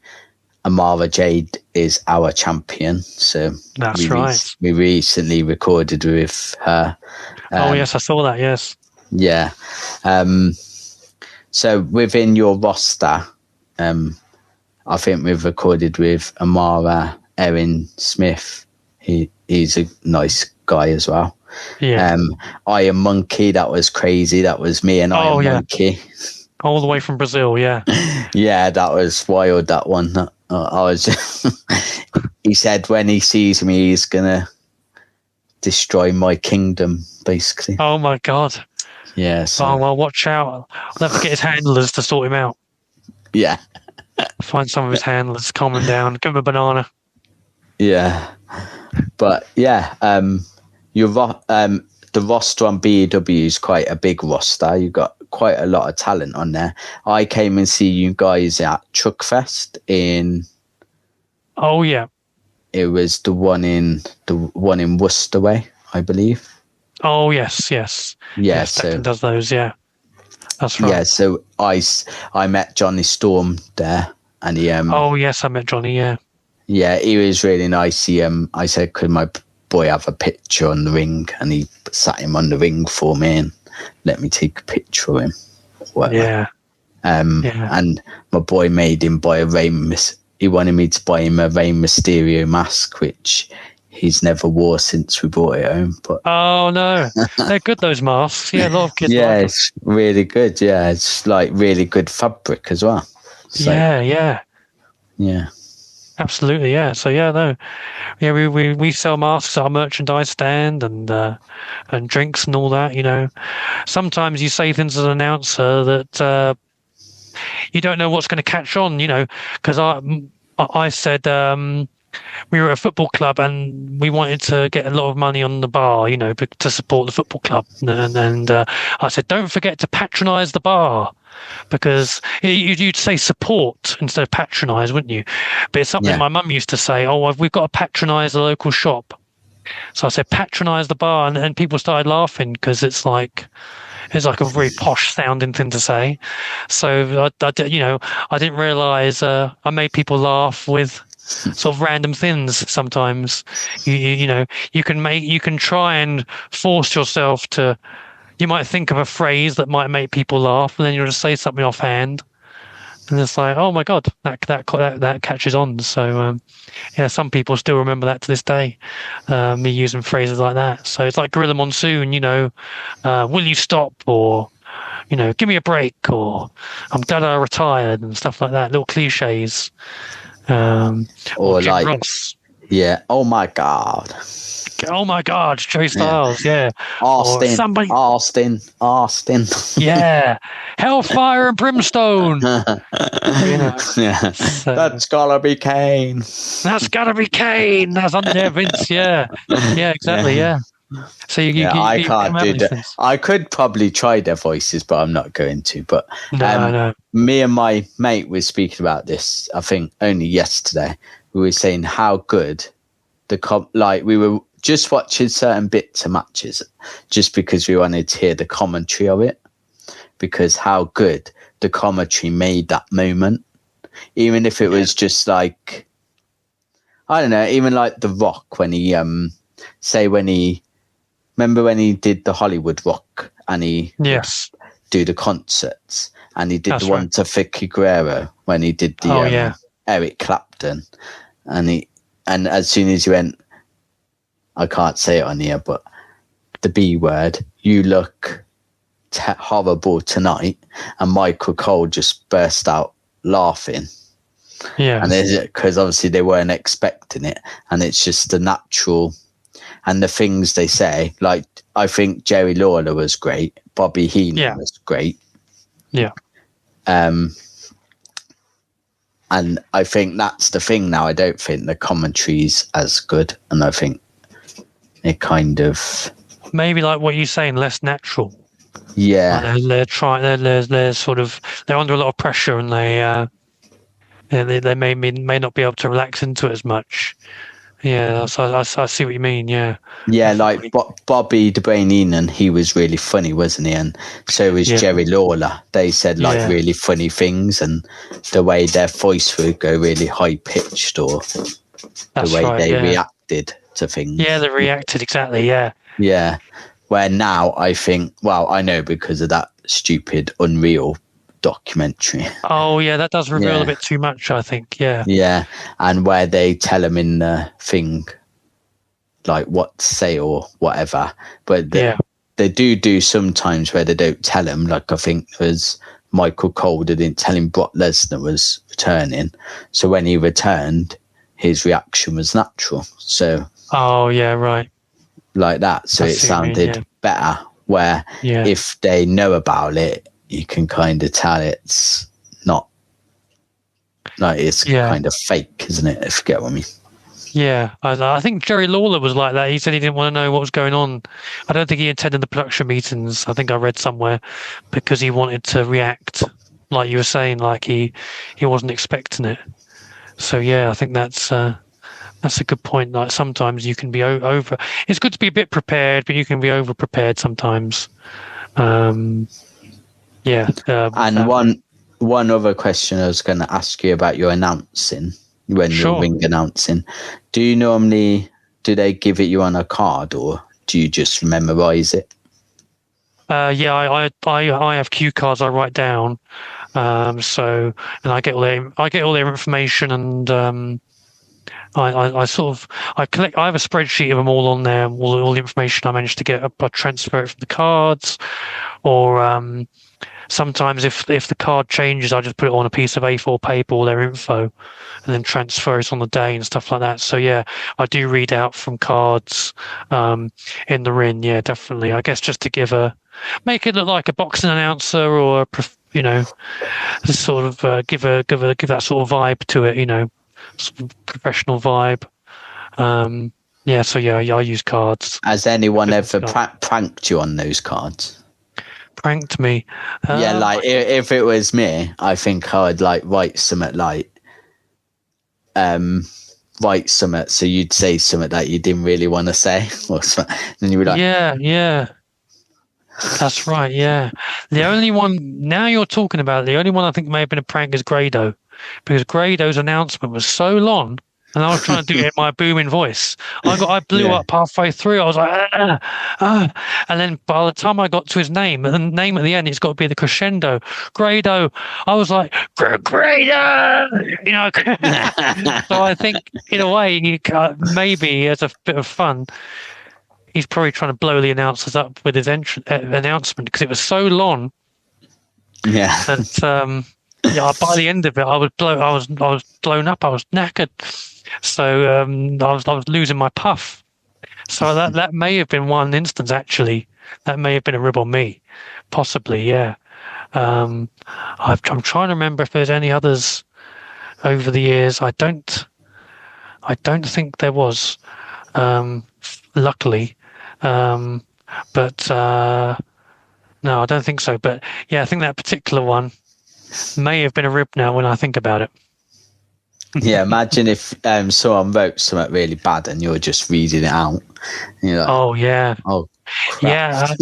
Amara Jade is our champion. So that's right. We recently recorded with her. Yes, I saw that. Yes. Yeah. So within your roster, I think we've recorded with Amara, Erin Smith. He's a nice guy as well. Yeah. Iron Monkey, that was crazy. That was me and Iron Monkey. All the way from Brazil, yeah. Yeah, that was wild, that one. I was. He said when he sees me, he's gonna destroy my kingdom, basically. Oh my God. Yeah. So. Oh well, watch out! I'll have to get his handlers to sort him out. Yeah. Find some of his handlers, calm him down, give him a banana. Yeah, but yeah, the roster on BEW is quite a big roster. You've got quite a lot of talent on there. I came and see you guys at Truckfest in. Oh yeah. It was the one in Worcester way, I believe. Oh yes. Yeah, so does those, yeah. That's right. Yeah, so I met Johnny Storm there, and he. Oh yes, I met Johnny. Yeah. Yeah, he was really nice. I said, could my boy have a picture on the ring? And he sat him on the ring for me and let me take a picture of him. Whatever. Yeah. And my boy made him buy he wanted me to buy him a Rey Mysterio mask, which he's never wore since we brought it home. But oh no, they're good, those masks. Yeah, a lot of kids like them. It's really good. Yeah, it's like really good fabric as well. So, yeah. Absolutely, yeah. So we sell masks at our merchandise stand and drinks and all that. Sometimes you say things as an announcer that you don't know what's going to catch on. Because I said we were at a football club and we wanted to get a lot of money on the bar, to support the football club. And I said, don't forget to patronise the bar, because you'd say support instead of patronise, wouldn't you? But it's something my mum used to say, oh, we've got to patronise the local shop. So I said, patronise the bar, and people started laughing because it's like a very posh sounding thing to say. So I didn't realise I made people laugh with sort of random things. Sometimes you can try and force yourself to. You might think of a phrase that might make people laugh, and then you'll just say something offhand, and it's like, oh my god, that catches on. So some people still remember that to this day. Me using phrases like that. So it's like Gorilla Monsoon, will you stop, or give me a break, or I'm glad I retired, and stuff like that. Little cliches. Or Jim like Ross. Yeah. Oh my god. Oh my god, Joey Styles, yeah. Austin. Yeah. Hellfire and brimstone. Yeah. So, that's gotta be Kane. That's gotta be Kane. That's on there, Vince, yeah. Yeah, exactly, yeah. So I can't do that. I could probably try their voices, but I'm not going to. But no. Me and my mate were speaking about this, I think only yesterday. We were saying how good we were just watching certain bits of matches just because we wanted to hear the commentary of it, because how good the commentary made that moment, even if it was just like, I don't know, even like The Rock when he remember when he did the Hollywood Rock and he do the concerts, and he did one to Vicky Guerrero when he did the Eric Clapton, and as soon as he went, I can't say it on here, but the B word, you look horrible tonight, and Michael Cole just burst out laughing. Yeah. And because obviously they weren't expecting it, and it's just the natural, and the things they say, like, I think Jerry Lawler was great, Bobby Heenan was great. Yeah. And I think that's the thing now. I don't think the commentary's as good, and I think it kind of maybe like what you're saying, less natural. Yeah, they're trying. They're sort of, they're under a lot of pressure, and they may not be able to relax into it as much. Yeah, so I see what you mean. Yeah, definitely. Like Bobby the Brain Heenan, he was really funny, wasn't he? And so was Jerry Lawler. They said really funny things, and the way their voice would go really high pitched, or the way they reacted to things. Yeah, they reacted exactly. Yeah. Yeah. Where now I think, well, I know because of that stupid Unreal documentary. Oh yeah, that does reveal a bit too much, I think. Yeah. Yeah, and where they tell them in the thing, like what to say or whatever, but they do sometimes where they don't tell him. Like I think it was Michael Cole, they didn't tell him Brock Lesnar was returning, so when he returned, his reaction was natural. So. Oh yeah, right. Like that, so it sounded better. Where if they know about it, you can kind of tell it's not like it's kind of fake, isn't it? If you get what I mean. Yeah, I think Jerry Lawler was like that. He said he didn't want to know what was going on. I don't think he attended the production meetings. I think I read somewhere, because he wanted to react, like you were saying, like he wasn't expecting it. So yeah, I think that's a good point. Like sometimes you can be over. It's good to be a bit prepared, but you can be over prepared sometimes. And one other question I was going to ask you about your announcing, when you're ring announcing. Do they give it you on a card, or do you just memorize it? I have cue cards I write down. And I get all their information, and I collect. I have a spreadsheet of them all on there. All the information I managed to get, I transfer it from the cards, or sometimes if the card changes, I just put it on a piece of A4 paper, all their info, and then transfer it on the day and stuff like that. So yeah, I do read out from cards in the ring. Yeah, definitely. I guess just to make it look like a boxing announcer, or sort of give that sort of vibe to it. sort of professional vibe. So yeah, I use cards. Has anyone ever pranked you on those cards? Pranked me? Yeah, like if it was me, I think I'd like write something so you'd say something that you didn't really want to say, or something. Then you were like, yeah. That's right, yeah. The only one, now you're talking about it, the only one I think may have been a prank is Grado, because Grado's announcement was so long, and I was trying to do it in my booming voice. I blew up halfway through. I was like, and then by the time I got to his name, and the name at the end, it's got to be the crescendo, Grado. I was like, Grado, you know. So I think in a way, maybe as a bit of fun, he's probably trying to blow the announcers up with his announcement, because it was so long. yeah. That by the end of it, I was blown up. I was knackered. So I was losing my puff. So that may have been one instance, actually. That may have been a rib on me, possibly. Yeah. I'm trying to remember if there's any others over the years. I don't think there was. Luckily. But no, I don't think so. But yeah, I think that particular one may have been a rib now when I think about it. Yeah, imagine if someone wrote something really bad and you're just reading it out. And you're like, oh yeah, oh crap.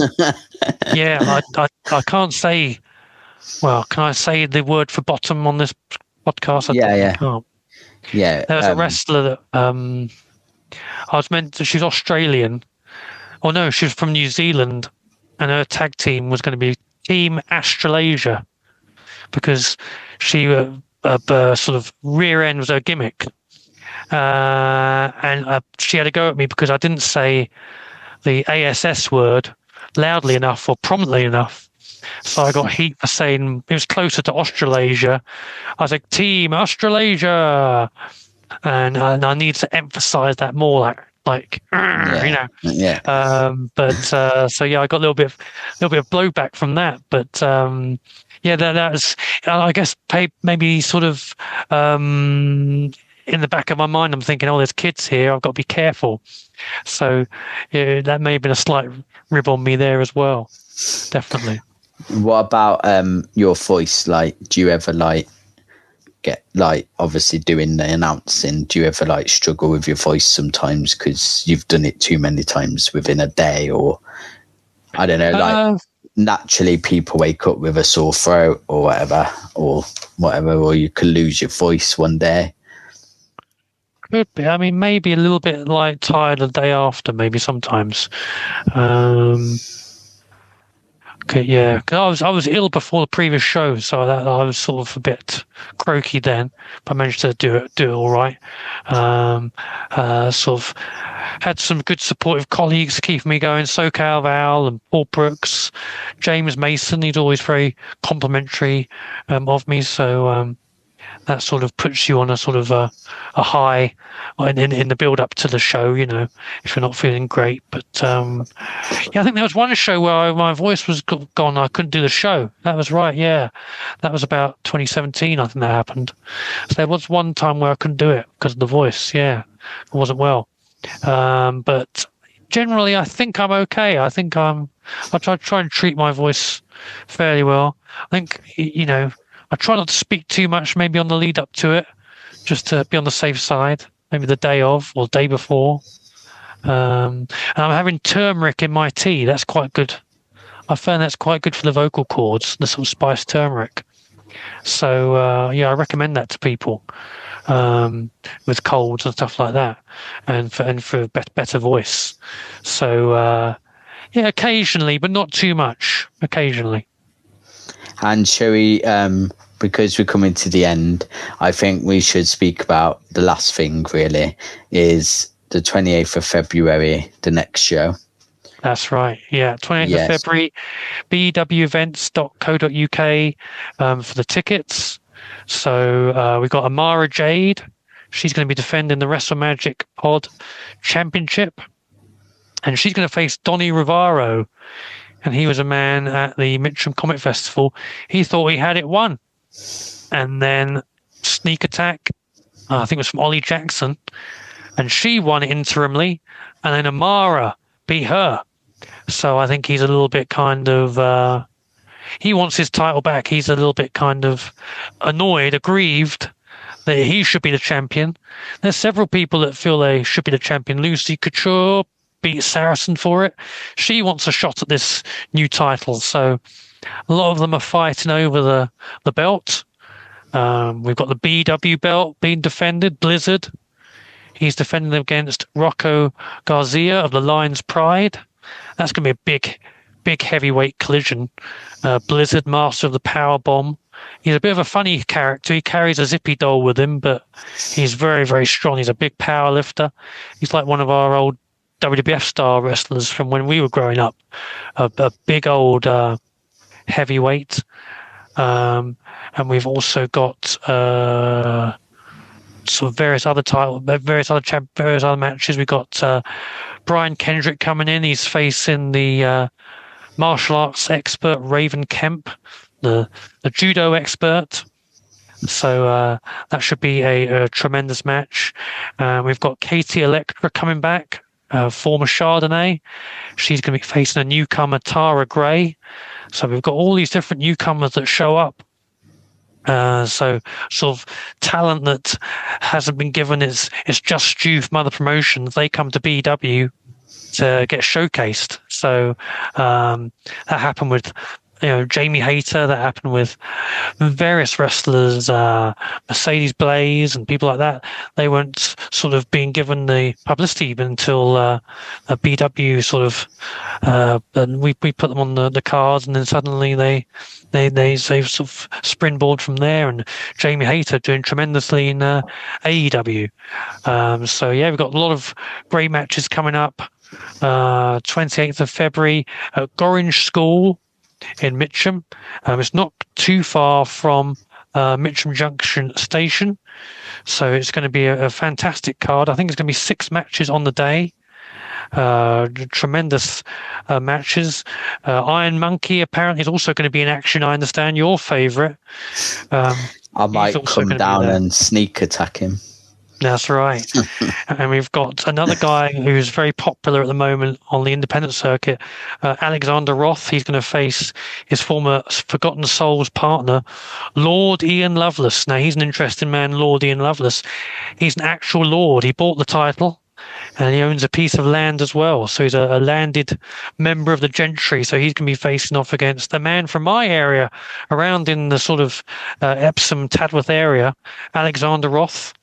Yeah, I can't say. Well, can I say the word for bottom on this podcast? I can't. Yeah, there was a wrestler that I was meant to. She's Australian. Oh no, she was from New Zealand, and her tag team was going to be Team Australasia, because she sort of rear end was her gimmick, and she had a go at me because I didn't say the ASS word loudly enough or prominently enough. So I got heat for saying it was closer to Australasia. I was like, Team Australasia, and I need to emphasize that more, like you know. Yeah. So yeah, I got a little bit of blowback from that, but that was, I guess, maybe sort of in the back of my mind, I'm thinking, oh, there's kids here, I've got to be careful. So yeah, that may have been a slight rib on me there as well, definitely. What about your voice? Like, do you ever get obviously doing the announcing? Do you ever struggle with your voice sometimes because you've done it too many times within a day, or I don't know, naturally people wake up with a sore throat or whatever, or you could lose your voice one day? Could be. I mean, maybe a little bit tired the day after, maybe sometimes. Okay, yeah, because I was ill before the previous show, so I was sort of a bit croaky then, but I managed to do it all right. Sort of had some good supportive colleagues to keep me going. SoCal Val and Paul Brooks, James Mason. He's always very complimentary of me, so that sort of puts you on a sort of a high in the build up to the show, you know, if you're not feeling great. But I think there was one show where my voice was gone. I couldn't do the show. That was right. Yeah, that was about 2017. I think that happened. So there was one time where I couldn't do it because of the voice. Yeah, I wasn't well. But generally, I think I'm okay. I think I try and treat my voice fairly well. I think, you know, I try not to speak too much, maybe on the lead up to it, just to be on the safe side, maybe the day of or the day before. And I'm having turmeric in my tea. That's quite good. I found that's quite good for the vocal cords, the sort of spiced turmeric. So, I recommend that to people with colds and stuff like that, and for better voice. So, occasionally, but not too much, occasionally. And shall we, because we're coming to the end, I think we should speak about the last thing, really, is the 28th of February, the next show. That's right. Yeah, 28th of February, BEWevents.co.uk for the tickets. So we've got Amara Jade. She's going to be defending the Wrestle Magic Pod Championship. And she's going to face Donny Rivaro. And he was a man at the Mitcham Comic Festival. He thought he had it won. And then Sneak Attack I think it was from Ollie Jackson, and she won it interimly, and then Amara beat her. So I think he's a little bit kind of he wants his title back. He's a little bit kind of annoyed, aggrieved that he should be the champion. There's several people that feel they should be the champion. Lucy Couture beat Saracen for it. She wants a shot at this new title. So a lot of them are fighting over the belt. We've got the BEW belt being defended. Blizzard. He's defending against Rocco Garcia of the Lion's Pride. That's going to be a big heavyweight collision. Blizzard, master of the power bomb. He's a bit of a funny character. He carries a zippy doll with him, but he's very, very strong. He's a big power lifter. He's like one of our old WWF star wrestlers from when we were growing up. A big old heavyweight. And we've also got sort of various other matches. We've got Brian Kendrick coming in. He's facing the martial arts expert Raven Kemp, the judo expert. So that should be a tremendous match. We've got Katie Electra coming back, former Chardonnay. She's going to be facing a newcomer, Tara Gray. So we've got all these different newcomers that show up. So sort of talent that hasn't been given its just due from other promotions. They come to BEW to get showcased. So that happened with Jamie Hayter. That happened with various wrestlers, Mercedes Blaze and people like that. They weren't sort of being given the publicity until BW sort of and we put them on the cards, and then suddenly they sort of springboard from there. And Jamie Hayter doing tremendously in AEW. So yeah, we've got a lot of great matches coming up. 28th of February at Gorringe School in Mitcham. It's not too far from Mitcham Junction Station, so it's going to be a fantastic card. I think it's going to be 6 matches on the day. Tremendous matches. Iron Monkey apparently is also going to be in action. I understand your favourite. I might come down and sneak attack him. That's right. And we've got another guy who's very popular at the moment on the independent circuit, Alexander Roth. He's going to face his former Forgotten Souls partner, Lord Ian Lovelace. Now, he's an interesting man, Lord Ian Lovelace. He's an actual lord. He bought the title, and he owns a piece of land as well. So he's a landed member of the gentry. So he's going to be facing off against a man from my area, around in the sort of Epsom, Tadworth area, Alexander Roth,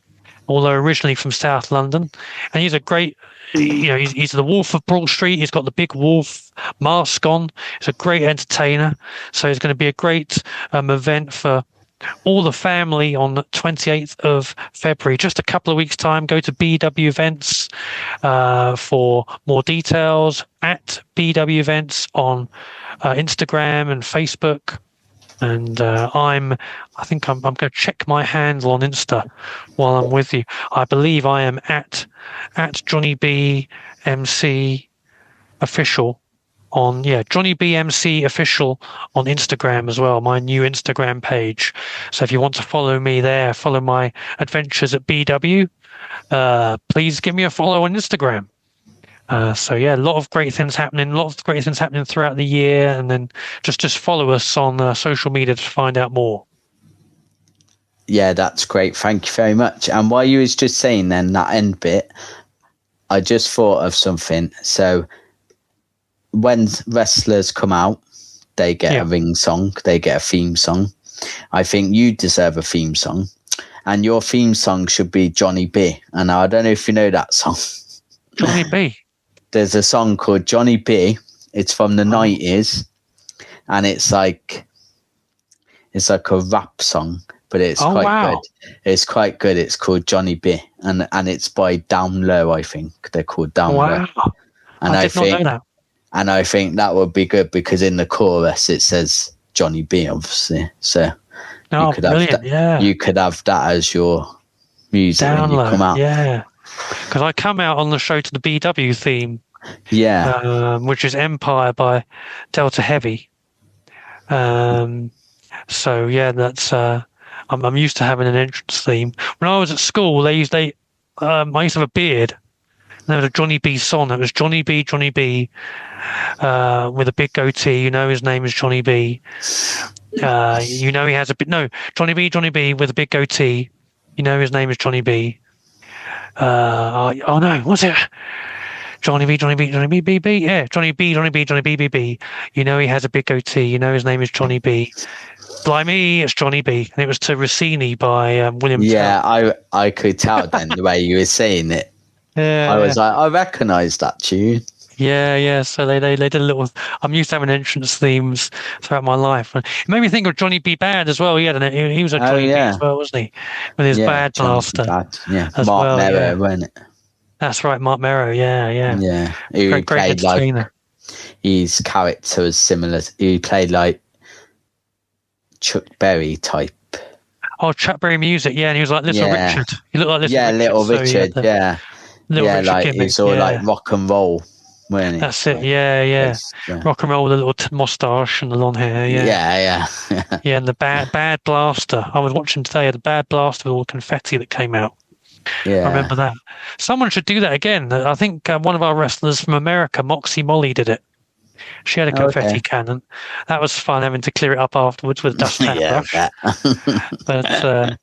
although originally from South London. And he's a great, he's the Wolf of Broad Street. He's got the big wolf mask on. He's a great entertainer. So it's going to be a great event for all the family on the 28th of February. Just a couple of weeks' time. Go to BEW Events for more details, at BEW Events on Instagram and Facebook. And I think I'm going to check my handle on Insta while I'm with you. I believe I am at Johnny B MC official on Johnny B MC official on Instagram as well. My new Instagram page. So if you want to follow me there, follow my adventures at BW, please give me a follow on Instagram. So yeah, a lot of great things happening. Throughout the year, and then just follow us on social media to find out more. Yeah, that's great. Thank you very much. And while you was just saying then that end bit, I just thought of something. So when wrestlers come out, they get a ring song, they get a theme song. I think you deserve a theme song, and your theme song should be Johnny B. And I don't know if you know that song. Johnny B. There's a song called Johnny B. It's from the 90s, and it's like a rap song, but it's good. It's quite good. It's called Johnny B, and it's by Down Low. I think they're called Down Low. And I think, not know that. And I think that would be good because in the chorus it says Johnny B, obviously. So you could have that, you could have that as your music when you come out. Yeah. Because I come out on the show to the BW theme, which is Empire by Delta Heavy. So yeah, that's I I'm used to having an entrance theme. When I was at school, I used to have a beard. And there was a Johnny B song. It was Johnny B, with a big goatee. His name is Johnny B. He has a bit. No, Johnny B with a big goatee. His name is Johnny B. Oh no, what's it? Johnny B, B, B. Yeah, Johnny B, B, B. He has a big goatee. His name is Johnny B. Blimey, it's Johnny B. And it was to Rossini by William Yeah, Tell. I could tell then the way you were saying it. Yeah, I was like, I recognise that tune. Yeah. So they did a little. I'm used to having entrance themes throughout my life. And it made me think of Johnny B. Bad as well. He was a Johnny B as well, wasn't he? With his bad blaster. Yeah, as Mark well, Merrow, wasn't it? That's right, Mark Merrow. Yeah. Yeah, he Great played like entertainer. his character was similar. He played like Chuck Berry type. Oh, Chuck Berry music. Yeah, and he was like Little Richard. He looked like Little Richard. Little Richard. Little Richard like gimmick, it's all like rock and roll. That's it. Yeah. Rock and roll with a little moustache and the long hair. Yeah. Yeah, and the bad blaster. I was watching today the bad blaster with all the confetti that came out. Yeah, I remember that. Someone should do that again. I think one of our wrestlers from America, Moxie Molly, did it. She had a confetti cannon. That was fun having to clear it up afterwards with a dust brush. But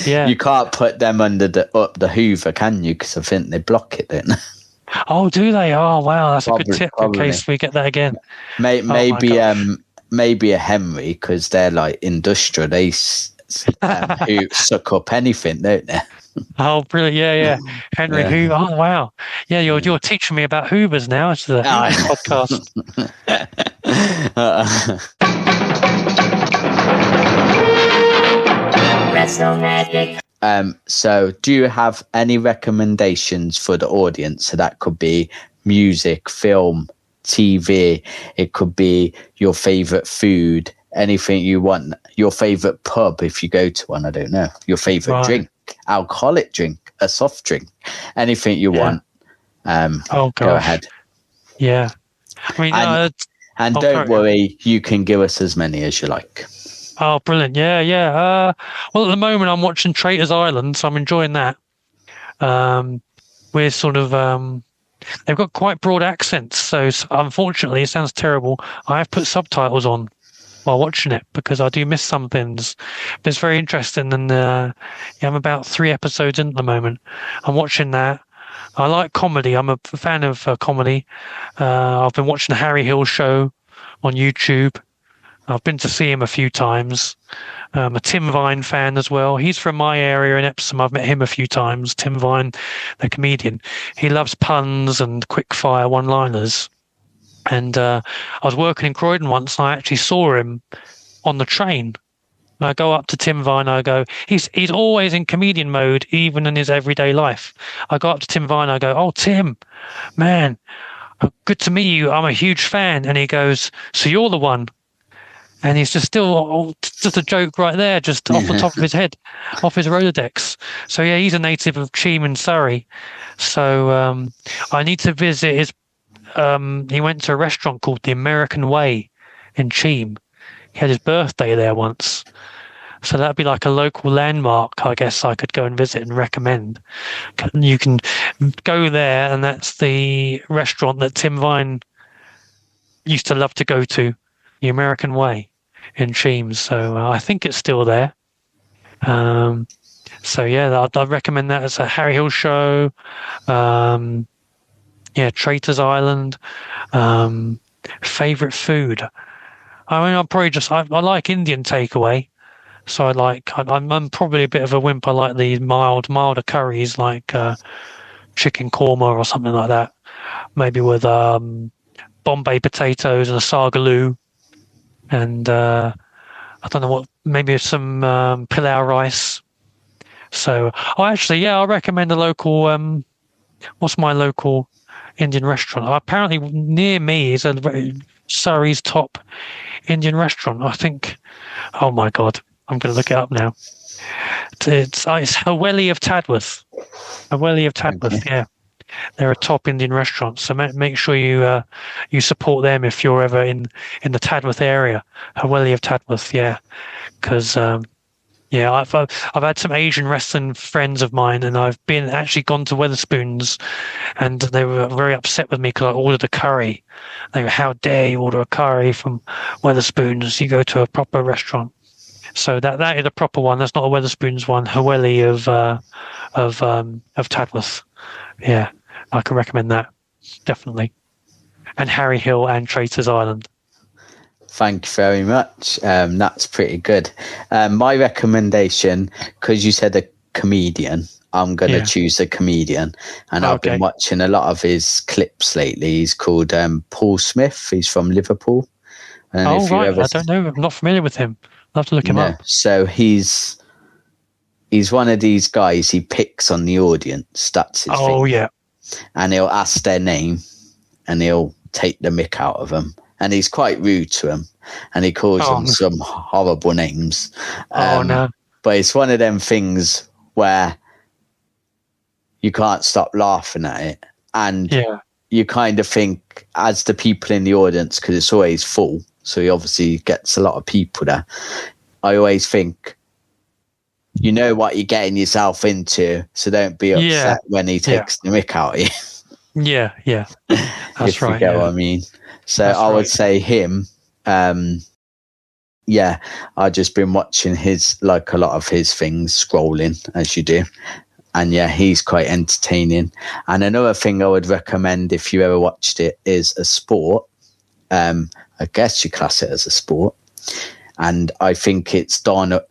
yeah, you can't put them under the Hoover, can you? Because I think they block it, don't they? Oh, do they? Oh, wow, that's a good tip in case we get that again. Maybe a Henry, because they're like industrial. They who suck up anything, don't they? Oh, brilliant! Yeah. Henry Hoover. Oh, wow. Yeah, you're teaching me about Hoovers now. It's the podcast. Wrestle Magic. So, do you have any recommendations for the audience? So that could be music, film, TV. It could be your favorite food, anything you want. Your favorite pub, if you go to one. I don't know. Your favorite drink, alcoholic drink, a soft drink, anything you want. Go ahead. Yeah. I mean, and don't worry, you can give us as many as you like. Oh, brilliant. Yeah. Well, at the moment, I'm watching Traitors Island, so I'm enjoying that. We're sort of... they've got quite broad accents, so unfortunately, it sounds terrible. I have put subtitles on while watching it because I do miss some things. But it's very interesting, and I'm about 3 episodes in at the moment. I'm watching that. I like comedy. I'm a fan of comedy. I've been watching the Harry Hill show on YouTube. I've been to see him a few times. I'm a Tim Vine fan as well. He's from my area in Epsom. I've met him a few times. Tim Vine, the comedian. He loves puns and quick-fire one-liners. And I was working in Croydon once, and I actually saw him on the train. I go up to Tim Vine. I go, he's always in comedian mode, even in his everyday life. I go up to Tim Vine. I go, oh, Tim, man, good to meet you. I'm a huge fan. And he goes, so you're the one. And he's just a joke right there, just off the top of his head, off his Rolodex. So yeah, he's a native of Cheam in Surrey. So I need to visit his. He went to a restaurant called the American Way in Cheam. He had his birthday there once. So that'd be like a local landmark, I guess I could go and visit and recommend. You can go there, and that's the restaurant that Tim Vine used to love to go to, the American Way in Cheam. So I think it's still there. So yeah, I'd recommend that as a Harry Hill show. Traitors Island. Favorite food. I mean, I'm probably I like Indian takeaway. So I'm probably a bit of a wimp. I like the milder curries like chicken korma or something like that. Maybe with Bombay potatoes and a sagaloo. And I don't know what, maybe some pilau rice. So, I recommend a local, what's my local Indian restaurant? Apparently near me is Surrey's top Indian restaurant. I think, oh my God, I'm going to look it up now. It's Haweli of Tadworth. Haweli of Tadworth, yeah. They're a top Indian restaurant, so make sure you support them if you're ever in the Tadworth area. Haweli of Tadworth, yeah, because Yeah, I've had some Asian wrestling friends of mine, and I've been actually gone to Weatherspoons, and they were very upset with me because I ordered a curry. They were, "How dare you order a curry from Weatherspoons? You go to a proper restaurant." So that is a proper one. That's not a Weatherspoons one. Haweli of Tadworth. Yeah, I can recommend that definitely. And Harry Hill and Traitors Island. Thank you very much. That's pretty good. My recommendation, because you said a comedian, I'm going to choose a comedian. And I've been watching a lot of his clips lately. He's called Paul Smith. He's from Liverpool. Oh, right. I don't know. I'm not familiar with him. I'll have to look him up. So he's one of these guys. He picks on the audience. That's his thing. Oh, yeah. And he'll ask their name and he'll take the mick out of them. And he's quite rude to them. And he calls them some horrible names. No. But it's one of them things where you can't stop laughing at it. And you kind of think, as the people in the audience, because it's always full, so he obviously gets a lot of people there. I always think, you know what you're getting yourself into, so don't be upset when he takes the mick out of you. Yeah. That's right. You get what I mean. So I would say him. I've just been watching a lot of his things, scrolling as you do. And he's quite entertaining. And another thing I would recommend, if you ever watched it, is a sport. I guess you class it as a sport. And I think it's Dana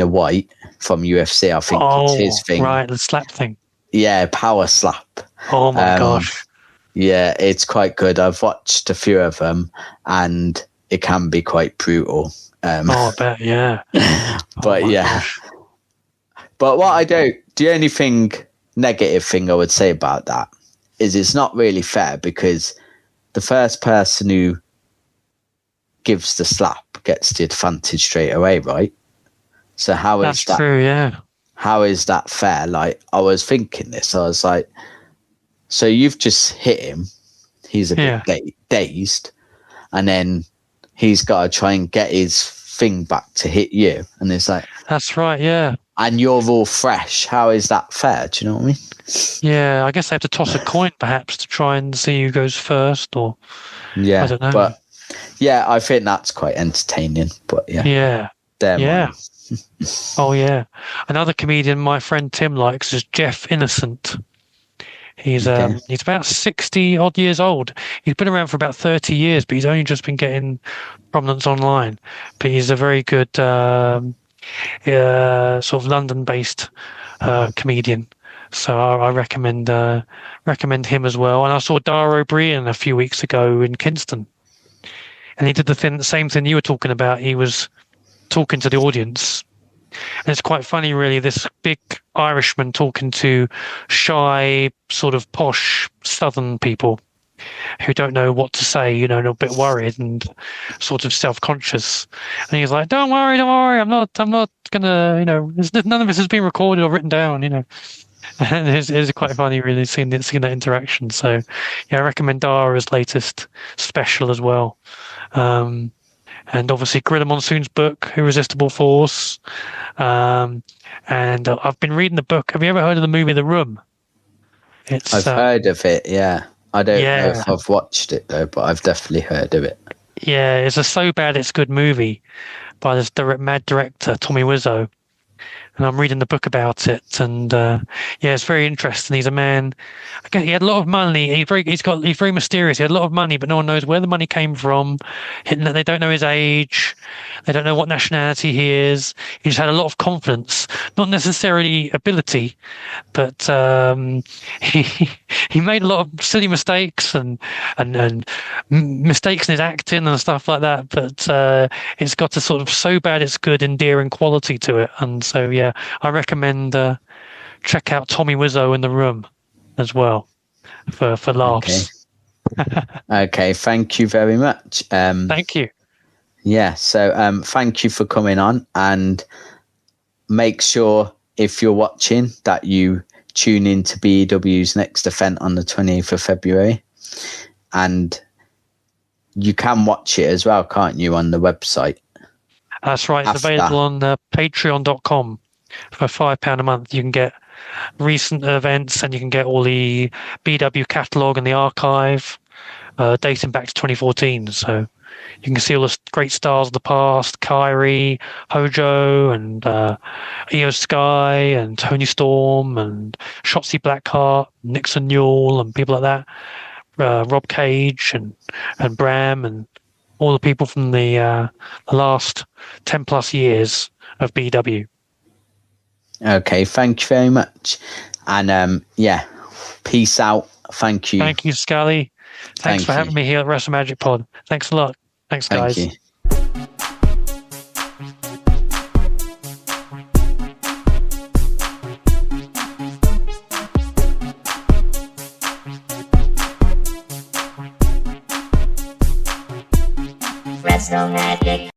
White from UFC. I think it's his thing. Right, the slap thing. Yeah, power slap. Oh my gosh. Yeah, it's quite good. I've watched a few of them and it can be quite brutal. I bet, yeah. But gosh. But the only negative thing I would say about that is it's not really fair, because the first person who gives the slap gets the advantage straight away, right? So That's true, yeah. How is that fair? Like, I was thinking this, I was like, so you've just hit him, he's a bit dazed, and then he's got to try and get his thing back to hit you, and it's like, that's right, yeah. And you're all fresh. How is that fair? Do you know what I mean? Yeah, I guess they have to toss a coin perhaps to try and see who goes first, or I don't know. But I think that's quite entertaining. But Oh yeah. Another comedian my friend Tim likes is Jeff Innocent. He's about 60 odd years old. He's been around for about 30 years, but he's only just been getting prominence online. But he's a very good sort of London-based comedian. So I recommend him as well. And I saw Dara O'Brien a few weeks ago in Kingston, and he did the same thing you were talking about. He was talking to the audience, and it's quite funny, really. This big Irishman talking to shy, sort of posh Southern people who don't know what to say, and a bit worried and sort of self-conscious. And he's like, "Don't worry. I'm not gonna, none of this has been recorded or written down, And it's quite funny, really, seeing that interaction. So, I recommend Dara's latest special as well. And obviously Gorilla Monsoon's book, Irresistible Force. And I've been reading the book. Have you ever heard of the movie The Room? I've heard of it, yeah. I don't know if I've watched it, though, but I've definitely heard of it. Yeah, it's a so bad it's good movie by this mad director, Tommy Wiseau. And I'm reading the book about it, and it's very interesting. He's a man. He had a lot of money. He's very mysterious. He had a lot of money, but no one knows where the money came from. They don't know his age. They don't know what nationality he is. He just had a lot of confidence, not necessarily ability, but he made a lot of silly mistakes and mistakes in his acting and stuff like that. But it's got a sort of so bad it's good, endearing quality to it, and so I recommend check out Tommy Wiseau in The Room as well for laughs. Okay, thank you very much. Thank you. Yeah, so thank you for coming on, and make sure if you're watching that you tune in to BEW's next event on the 28th of February, and you can watch it as well, can't you, on the website? That's right. It's That's available on patreon.com. For £5 a month, you can get recent events, and you can get all the BW catalogue and the archive dating back to 2014. So you can see all the great stars of the past: Kyrie, Hojo, and Io Sky, and Tony Storm, and Shotzi Blackheart, Nixon Newell, and people like that. Rob Cage and Bram, and all the people from the last 10 plus years of BW. Okay, thank you very much. And yeah, peace out. Thank you. Thank you, Scully. Thanks for having me here at Wrestle Magic Pod. Thanks a lot. Thanks, guys. Thank you. Wrestle Magic.